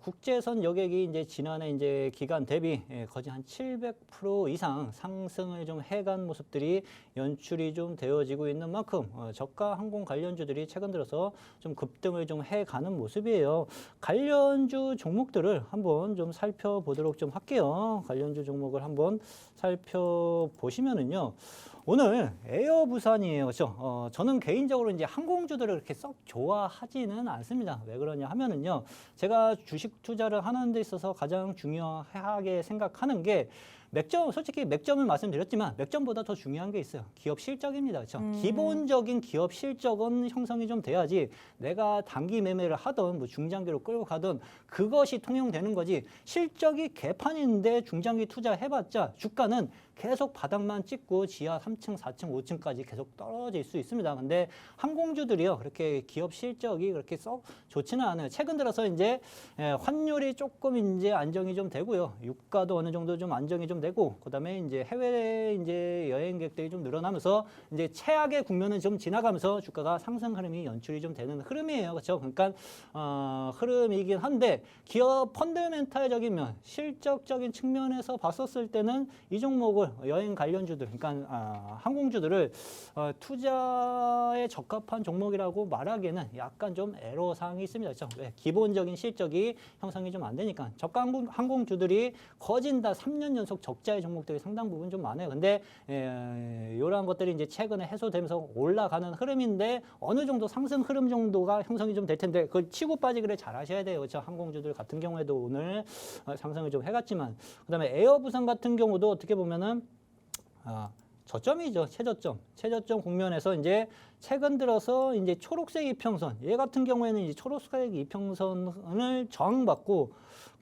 국제선 여객이 이제 지난해 이제 기간 대비 거의 한 700% 이상 상승을 좀 해간 모습들이 연출이 좀 되어지고 있는 만큼 저가 항공 관련주들이 최근 들어서 좀 급등을 좀 해가는 모습이에요. 관련주 종목들을 한번 좀 살펴보도록 좀 할게요. 관련주 종목을 한번 살펴보시면은요. 오늘 에어부산이에요. 그렇죠? 저는 개인적으로 이제 항공주들을 그렇게 썩 좋아하지는 않습니다. 왜 그러냐 하면은요. 제가 주식 투자를 하는 데 있어서 가장 중요하게 생각하는 게 솔직히 맥점을 말씀드렸지만 맥점보다 더 중요한 게 있어요. 기업 실적입니다. 그렇죠? 기본적인 기업 실적은 형성이 좀 돼야지 내가 단기 매매를 하던 뭐 중장기로 끌고 가던 그것이 통용되는 거지 실적이 개판인데 중장기 투자해봤자 주가는 계속 바닥만 찍고 지하 3층, 4층, 5층까지 계속 떨어질 수 있습니다. 근데 항공주들이요. 그렇게 기업 실적이 그렇게 썩 좋지는 않아요. 최근 들어서 이제 환율이 조금 이제 안정이 좀 되고요. 유가도 어느 정도 좀 안정이 좀 되고 그다음에 이제 해외 이제 여행객들이 좀 늘어나면서 이제 최악의 국면은 좀 지나가면서 주가가 상승 흐름이 연출이 좀 되는 흐름이에요. 그렇죠? 그러니까 흐름이긴 한데 기업 펀더멘탈적인 면, 실적적인 측면에서 봤었을 때는 이 종목을 여행 관련주들, 그러니까 항공주들을 투자에 적합한 종목이라고 말하기에는 약간 좀 애로사항이 있습니다. 그렇죠? 왜? 기본적인 실적이 형성이 좀 안 되니까 저가 항공주들이 거진 다 3년 연속 적자의 종목들이 상당 부분 좀 많아요. 근데 이러한 것들이 이제 최근에 해소되면서 올라가는 흐름인데 어느 정도 상승 흐름 정도가 형성이 좀 될 텐데 그걸 치고 빠지기를 잘 하셔야 돼요. 그렇죠? 항공주들 같은 경우에도 오늘 상승을 좀 해갔지만 그다음에 에어부산 같은 경우도 어떻게 보면은 저점이죠. 최저점 국면에서 이제 최근 들어서 이제 초록색 이평선, 얘 같은 경우에는 이제 초록색 이평선을 저항받고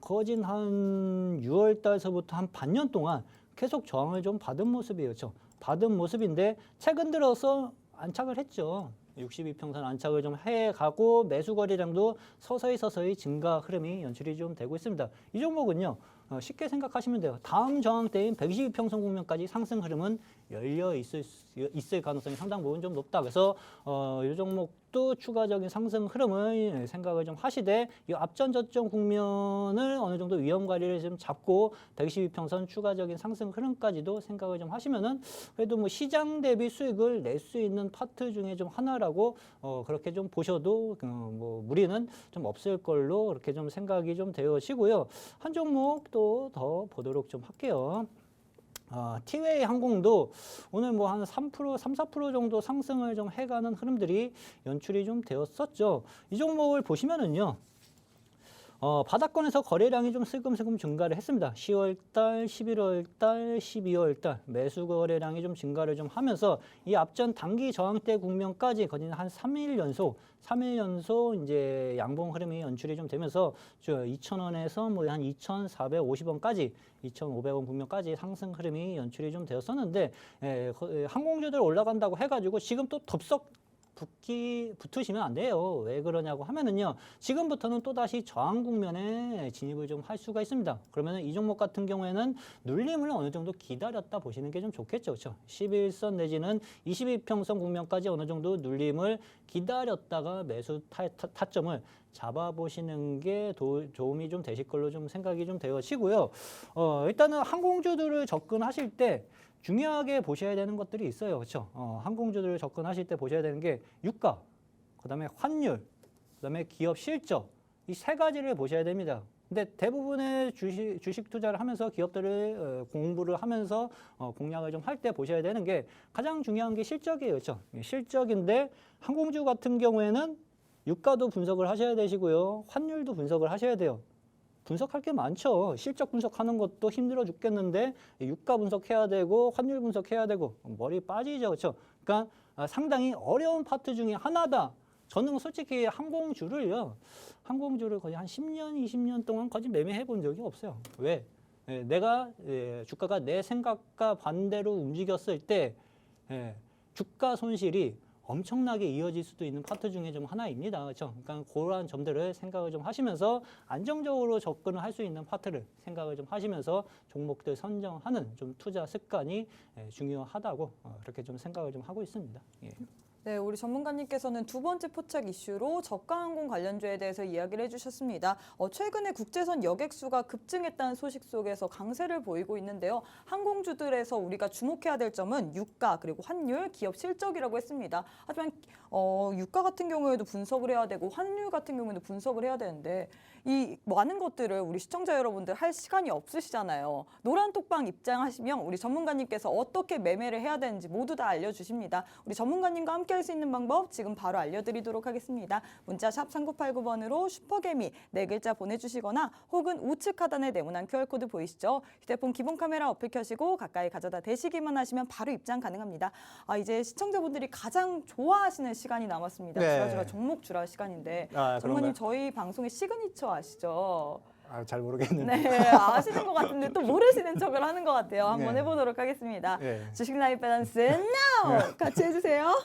거진 한 6월 달서부터 한 반년 동안 계속 저항을 좀 받은 모습이에요. 그렇죠? 받은 모습인데 최근 들어서 안착을 했죠. 62평선 안착을 좀 해가고 매수 거래량도 서서히 증가 흐름이 연출이 좀 되고 있습니다. 이 종목은요. 쉽게 생각하시면 돼요. 다음 저항 때인 122평선 국면까지 상승 흐름은 열려 있을 가능성이 상당 부분 좀 높다. 그래서 이 종목 또 추가적인 상승 흐름을 생각을 좀 하시되 이 앞전 저점 국면을 어느 정도 위험 관리를 좀 잡고 112평선 추가적인 상승 흐름까지도 생각을 좀 하시면은 그래도 뭐 시장 대비 수익을 낼 수 있는 파트 중에 좀 하나라고 그렇게 좀 보셔도 뭐 무리는 좀 없을 걸로 그렇게 좀 생각이 좀 되어지고요. 한 종목 또 더 보도록 좀 할게요. 티웨이 항공도 오늘 뭐 한 3%, 3, 4% 정도 상승을 좀 해가는 흐름들이 연출이 좀 되었었죠. 이 종목을 보시면은요. 바닥권에서 거래량이 좀 슬금슬금 증가를 했습니다. 10월 달, 11월 달, 12월 달 매수 거래량이 좀 증가를 좀 하면서 이 앞전 단기 저항대 국면까지 거진 한 3일 연속 이제 양봉 흐름이 연출이 좀 되면서 2,000원에서 뭐 한 2,450원까지 2,500원 국면까지 상승 흐름이 연출이 좀 되었었는데 항공주들 올라간다고 해가지고 지금 또 덥석 붙으시면 안 돼요. 왜 그러냐고 하면은요. 지금부터는 또다시 저항 국면에 진입을 좀 할 수가 있습니다. 그러면은 이 종목 같은 경우에는 눌림을 어느 정도 기다렸다 보시는 게 좀 좋겠죠. 그렇죠? 11선 내지는 22평선 국면까지 어느 정도 눌림을 기다렸다가 매수 타점을 잡아보시는 게 도움이 좀 되실 걸로 좀 생각이 좀 되어지고요. 일단은 항공주들을 접근하실 때 중요하게 보셔야 되는 것들이 있어요. 그렇죠? 항공주들을 접근하실 때 보셔야 되는 게 유가, 그다음에 환율, 그다음에 기업 실적 이 세 가지를 보셔야 됩니다. 근데 대부분의 주식 투자를 하면서 기업들을 공부를 하면서 공략을 좀 할 때 보셔야 되는 게 가장 중요한 게 실적이에요. 그렇죠? 실적인데 항공주 같은 경우에는 유가도 분석을 하셔야 되시고요. 환율도 분석을 하셔야 돼요. 분석할 게 많죠. 실적 분석하는 것도 힘들어 죽겠는데 유가 분석해야 되고 환율 분석해야 되고 머리 빠지죠. 그렇죠? 그러니까 상당히 어려운 파트 중에 하나다. 저는 솔직히 항공주를 거의 한 10년, 20년 동안 거의 매매해 본 적이 없어요. 왜? 내가 주가가 내 생각과 반대로 움직였을 때 주가 손실이 엄청나게 이어질 수도 있는 파트 중에 좀 하나입니다. 그렇죠? 그러니까 그러한 점들을 생각을 좀 하시면서 안정적으로 접근을 할 수 있는 파트를 생각을 좀 하시면서 종목들 선정하는 좀 투자 습관이 중요하다고 그렇게 좀 생각을 좀 하고 있습니다. 예. 네, 우리 전문가님께서는 두 번째 포착 이슈로 저가항공 관련주에 대해서 이야기를 해주셨습니다. 최근에 국제선 여객수가 급증했다는 소식 속에서 강세를 보이고 있는데요. 항공주들에서 우리가 주목해야 될 점은 유가, 그리고 환율, 기업 실적이라고 했습니다. 하지만 유가 같은 경우에도 분석을 해야 되고 환율 같은 경우에도 분석을 해야 되는데 이 많은 것들을 우리 시청자 여러분들 할 시간이 없으시잖아요. 노란톡방 입장하시면 우리 전문가님께서 어떻게 매매를 해야 되는지 모두 다 알려주십니다. 우리 전문가님과 함께 할 수 있는 방법 지금 바로 알려드리도록 하겠습니다. 문자 샵 3989번으로 슈퍼개미 4글자 보내주시거나 혹은 우측 하단에 네모난 QR코드 보이시죠? 휴대폰 기본 카메라 어플 켜시고 가까이 가져다 대시기만 하시면 바로 입장 가능합니다. 이제 시청자분들이 가장 좋아하시는 시간이 남았습니다. 네. 주라주라 종목 주라 시간인데 전문가님 저희 방송의 시그니처 아시죠? 잘 모르겠는데. 네, 아시는 것 같은데 또 모르시는 척을 하는 것 같아요. 한번 네. 해보도록 하겠습니다. 네. 주식 라이프 밸런스 now! 같이 해주세요.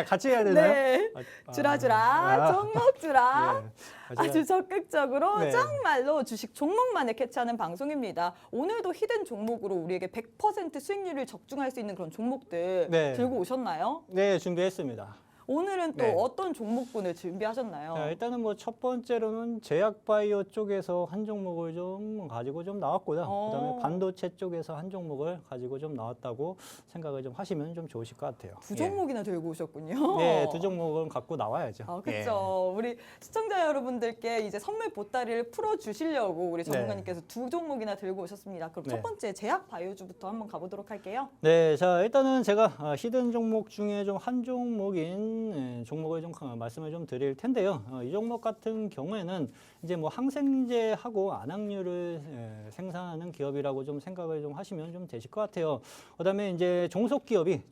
같이 해야 되나요? 네, 주라주라, 종목 주라. 네. 아주 적극적으로 네. 정말로 주식 종목만을 캐치하는 방송입니다. 오늘도 히든 종목으로 우리에게 100% 수익률을 적중할 수 있는 그런 종목들 네. 들고 오셨나요? 네, 준비했습니다. 오늘은 또 네. 어떤 종목군을 준비하셨나요? 자, 일단은 뭐 첫 번째로는 제약바이오 쪽에서 한 종목을 좀 가지고 좀 나왔고요. 그다음에 반도체 쪽에서 한 종목을 가지고 좀 나왔다고 생각을 좀 하시면 좀 좋으실 것 같아요. 두 종목이나 들고 오셨군요. 네, 두 종목은 갖고 나와야죠. 그렇죠. 우리 시청자 여러분들께 이제 선물 보따리를 풀어주시려고 우리 전문가님께서 두 종목이나 들고 오셨습니다. 그럼 첫 번째 제약 바이오주부터 한번 가보도록 할게요. 네, 자 일단은 제가 히든 종목 중에 좀 한 종목인 종목을 좀 말씀을 좀 드릴 텐데요. 이 종목 같은 경우에는 이제 뭐 항생제하고 안악류를 생산하는 기업이라고 좀 생각을 좀 하시면 좀 되실 것 같아요. 그다음에 이제 종속기업이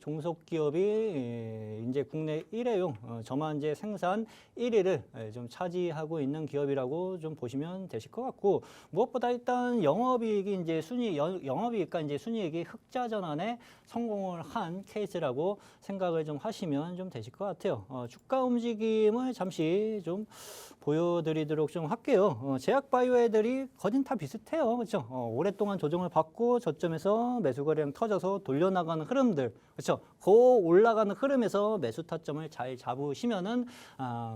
이제 국내 1회용 저만제 생산 1위를 좀 차지하고 있는 기업이라고 좀 보시면 되실 것 같고 무엇보다 일단 영업이익이 이제 영업이익과 이제 순이익이 흑자 전환에 성공을 한 케이스라고 생각을 좀 하시면 좀 되실 것 같아요. 같아요. 주가 움직임을 잠시 좀 보여드리도록 좀 할게요. 제약바이오 애들이 거진 다 비슷해요. 그렇죠? 오랫동안 조정을 받고 저점에서 매수 거래량 터져서 돌려나가는 흐름들. 그렇죠? 그 올라가는 흐름에서 매수 타점을 잘 잡으시면은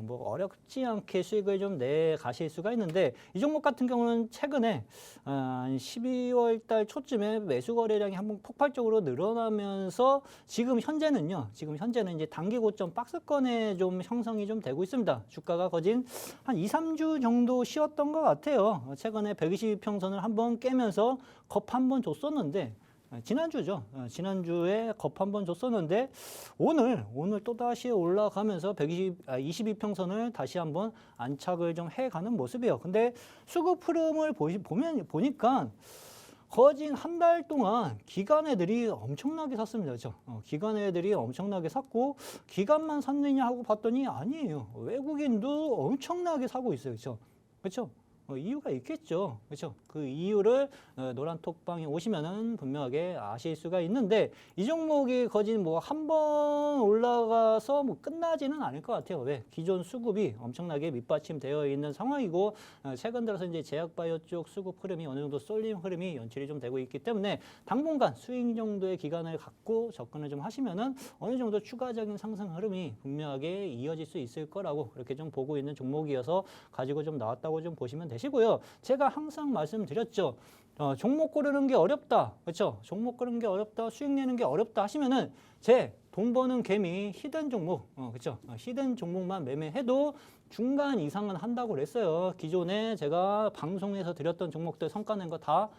뭐 어렵지 않게 수익을 좀 내 가실 수가 있는데 이 종목 같은 경우는 최근에 12월 달 초쯤에 매수 거래량이 한번 폭발적으로 늘어나면서 지금 현재는요. 지금 현재는 이제 단기 고점 박스권에 좀 형성이 좀 되고 있습니다. 주가가 거진 한 2, 3주 정도 쉬었던 것 같아요. 최근에 122평선을 한번 깨면서 겁 한번 줬었는데 지난주죠. 지난주에 겁 한번 줬었는데 오늘 또다시 올라가면서 22평선을 다시 한번 안착을 좀 해가는 모습이에요. 근데 수급 흐름을 보니까 거진 한 달 동안 기관 애들이 엄청나게 샀습니다. 그렇죠? 기관 애들이 엄청나게 샀고 기관만 샀느냐 하고 봤더니 아니에요. 외국인도 엄청나게 사고 있어요. 그렇죠? 그렇죠? 이유가 있겠죠. 그렇죠? 그 이유를 노란 톡방에 오시면은 분명하게 아실 수가 있는데 이 종목이 거진 뭐 한 번 올라가서 뭐 끝나지는 않을 것 같아요. 왜? 기존 수급이 엄청나게 밑받침되어 있는 상황이고 최근 들어서 이제 제약바이오 쪽 수급 흐름이 어느 정도 쏠림 흐름이 연출이 좀 되고 있기 때문에 당분간 수익 정도의 기간을 갖고 접근을 좀 하시면은 어느 정도 추가적인 상승 흐름이 분명하게 이어질 수 있을 거라고 그렇게 좀 보고 있는 종목이어서 가지고 좀 나왔다고 좀 보시면 되시고요. 제가 항상 말씀드렸죠. 종목 고르는 게 어렵다. 그렇죠? 종목 고르는 게 어렵다. 수익 내는 게 어렵다 하시면은 제 돈 버는 개미 히든 종목, 그렇죠? 히든 종목만 매매해도 중간 이상은 한다고 그랬어요. 기존에 제가 방송에서 드렸던 종목들 성과 낸 거 다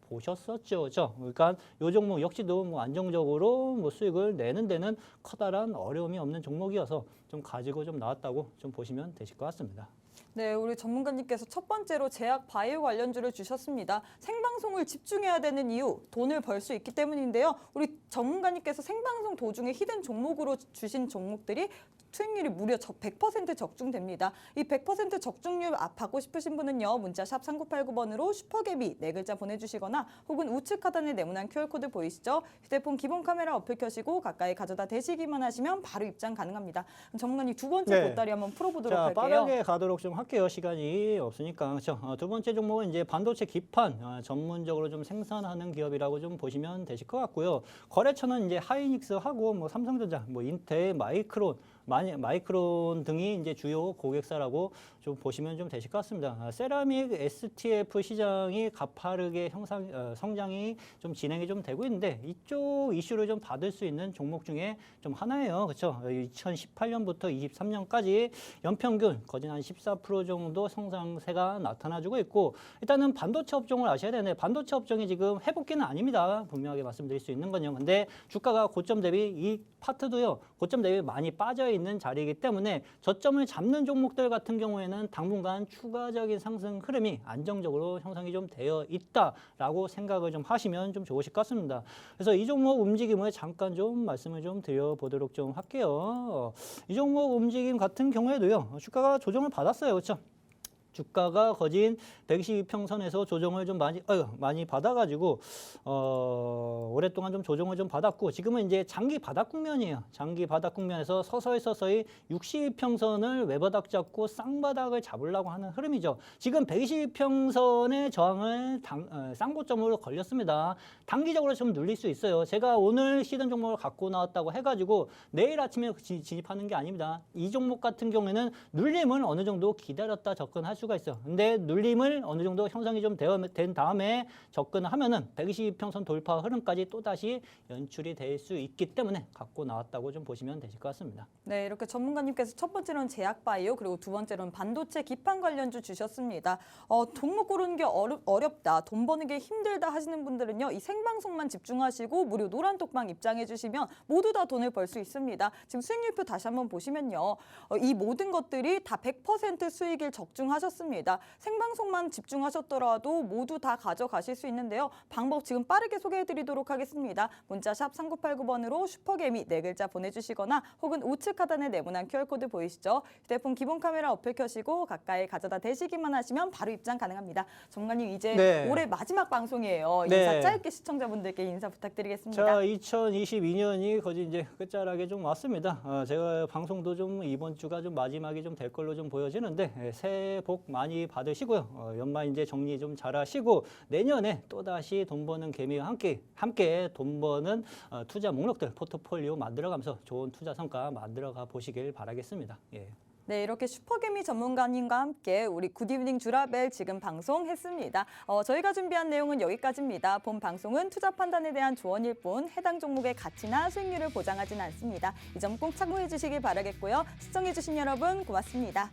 보셨었죠, 그렇죠? 그러니까 이 종목 역시도 뭐 안정적으로 뭐 수익을 내는 데는 커다란 어려움이 없는 종목이어서 좀 가지고 좀 나왔다고 좀 보시면 되실 것 같습니다. 네, 우리 전문가님께서 첫 번째로 제약 바이오 관련주를 주셨습니다. 생방송을 집중해야 되는 이유, 돈을 벌 수 있기 때문인데요. 우리 전문가님께서 생방송 도중에 히든 종목으로 주신 종목들이 수익률이 무려 100% 적중됩니다. 이 100% 적중률 받고 싶으신 분은요. 문자 샵 3989번으로 슈퍼개비 4글자 보내주시거나 혹은 우측 하단에 네모난 QR코드 보이시죠? 휴대폰 기본 카메라 어플 켜시고 가까이 가져다 대시기만 하시면 바로 입장 가능합니다. 전문가님 두 번째 보따리 한번 풀어보도록 할게요. 빠르게 가도록 좀 할게요. 시간이 없으니까. 그렇죠? 두 번째 종목은 이제 반도체 기판 전문적으로 좀 생산하는 기업이라고 좀 보시면 되실 것 같고요. 거래처는 이제 하이닉스하고 뭐 삼성전자, 뭐 인텔, 마이크론 등이 이제 주요 고객사라고 좀 보시면 좀 되실 것 같습니다. 세라믹 STF 시장이 가파르게 성장이 좀 진행이 좀 되고 있는데 이쪽 이슈를 좀 받을 수 있는 종목 중에 좀 하나예요. 그렇죠? 2018년부터 23년까지 연평균 거진 한 14% 정도 성장세가 나타나주고 있고 일단은 반도체 업종을 아셔야 되는데 반도체 업종이 지금 회복기는 아닙니다. 분명하게 말씀드릴 수 있는 건요. 근데 주가가 고점 대비 이 파트도요. 고점 대비 많이 빠져 있는 자리이기 때문에 저점을 잡는 종목들 같은 경우에는 당분간 추가적인 상승 흐름이 안정적으로 형성이 좀 되어 있다라고 생각을 좀 하시면 좀 좋으실 것 같습니다. 그래서 이 종목 움직임을 잠깐 좀 말씀을 좀 드려보도록 좀 할게요. 이 종목 움직임 같은 경우에도요. 주가가 조정을 받았어요. 그렇죠? 주가가 거진 122평선에서 조정을 좀 많이 받아가지고 오랫동안 좀 조정을 좀 받았고 지금은 이제 장기 바닥 국면이에요. 장기 바닥 국면에서 서서히 62평선을 외바닥 잡고 쌍바닥을 잡으려고 하는 흐름이죠. 지금 122평선의 저항을 쌍고점으로 걸렸습니다. 단기적으로 좀 눌릴 수 있어요. 제가 오늘 시든 종목을 갖고 나왔다고 해가지고 내일 아침에 진입하는 게 아닙니다. 이 종목 같은 경우에는 눌림을 어느 정도 기다렸다 접근할 수가 있어요. 근데 눌림을 어느 정도 형성이 좀 된 다음에 접근을 하면은 122평선 돌파 흐름까지 또다시 연출이 될 수 있기 때문에 갖고 나왔다고 좀 보시면 되실 것 같습니다. 네, 이렇게 전문가님께서 첫 번째로는 제약바이오 그리고 두 번째로는 반도체 기판 관련주 주셨습니다. 종목 고르는 게 어렵다, 돈 버는 게 힘들다 하시는 분들은요. 이 생방송만 집중하시고 무료 노란톡방 입장해 주시면 모두 다 돈을 벌 수 있습니다. 지금 수익률표 다시 한번 보시면요. 이 모든 것들이 다 100% 수익을 적중하셨습니다. 하셨습니다. 생방송만 집중하셨더라도 모두 다 가져가실 수 있는데요. 방법 지금 빠르게 소개해드리도록 하겠습니다. 문자 샵 3989번으로 슈퍼개미 4글자 보내주시거나 혹은 우측 하단에 네모난 QR코드 보이시죠? 휴대폰 기본 카메라 어플 켜시고 가까이 가져다 대시기만 하시면 바로 입장 가능합니다. 전문가님 이제 네. 올해 마지막 방송이에요. 인사 네. 짧게 시청자분들께 인사 부탁드리겠습니다. 자, 2022년이 거의 이제 끝자락에 좀 왔습니다. 제가 방송도 좀 이번 주가 좀 마지막이 좀 될 걸로 좀 보여지는데 새해 복 많이 받으시고요. 연말 이제 정리 좀 잘하시고 내년에 또 다시 돈 버는 개미와 함께 돈 버는 투자 목록들 포트폴리오 만들어가면서 좋은 투자 성과 만들어가 보시길 바라겠습니다. 예. 네, 이렇게 슈퍼개미 전문가님과 함께 우리 굿이브닝 주라벨 지금 방송했습니다. 저희가 준비한 내용은 여기까지입니다. 본 방송은 투자 판단에 대한 조언일 뿐 해당 종목의 가치나 수익률을 보장하진 않습니다. 이 점 꼭 참고해 주시길 바라겠고요. 시청해 주신 여러분 고맙습니다.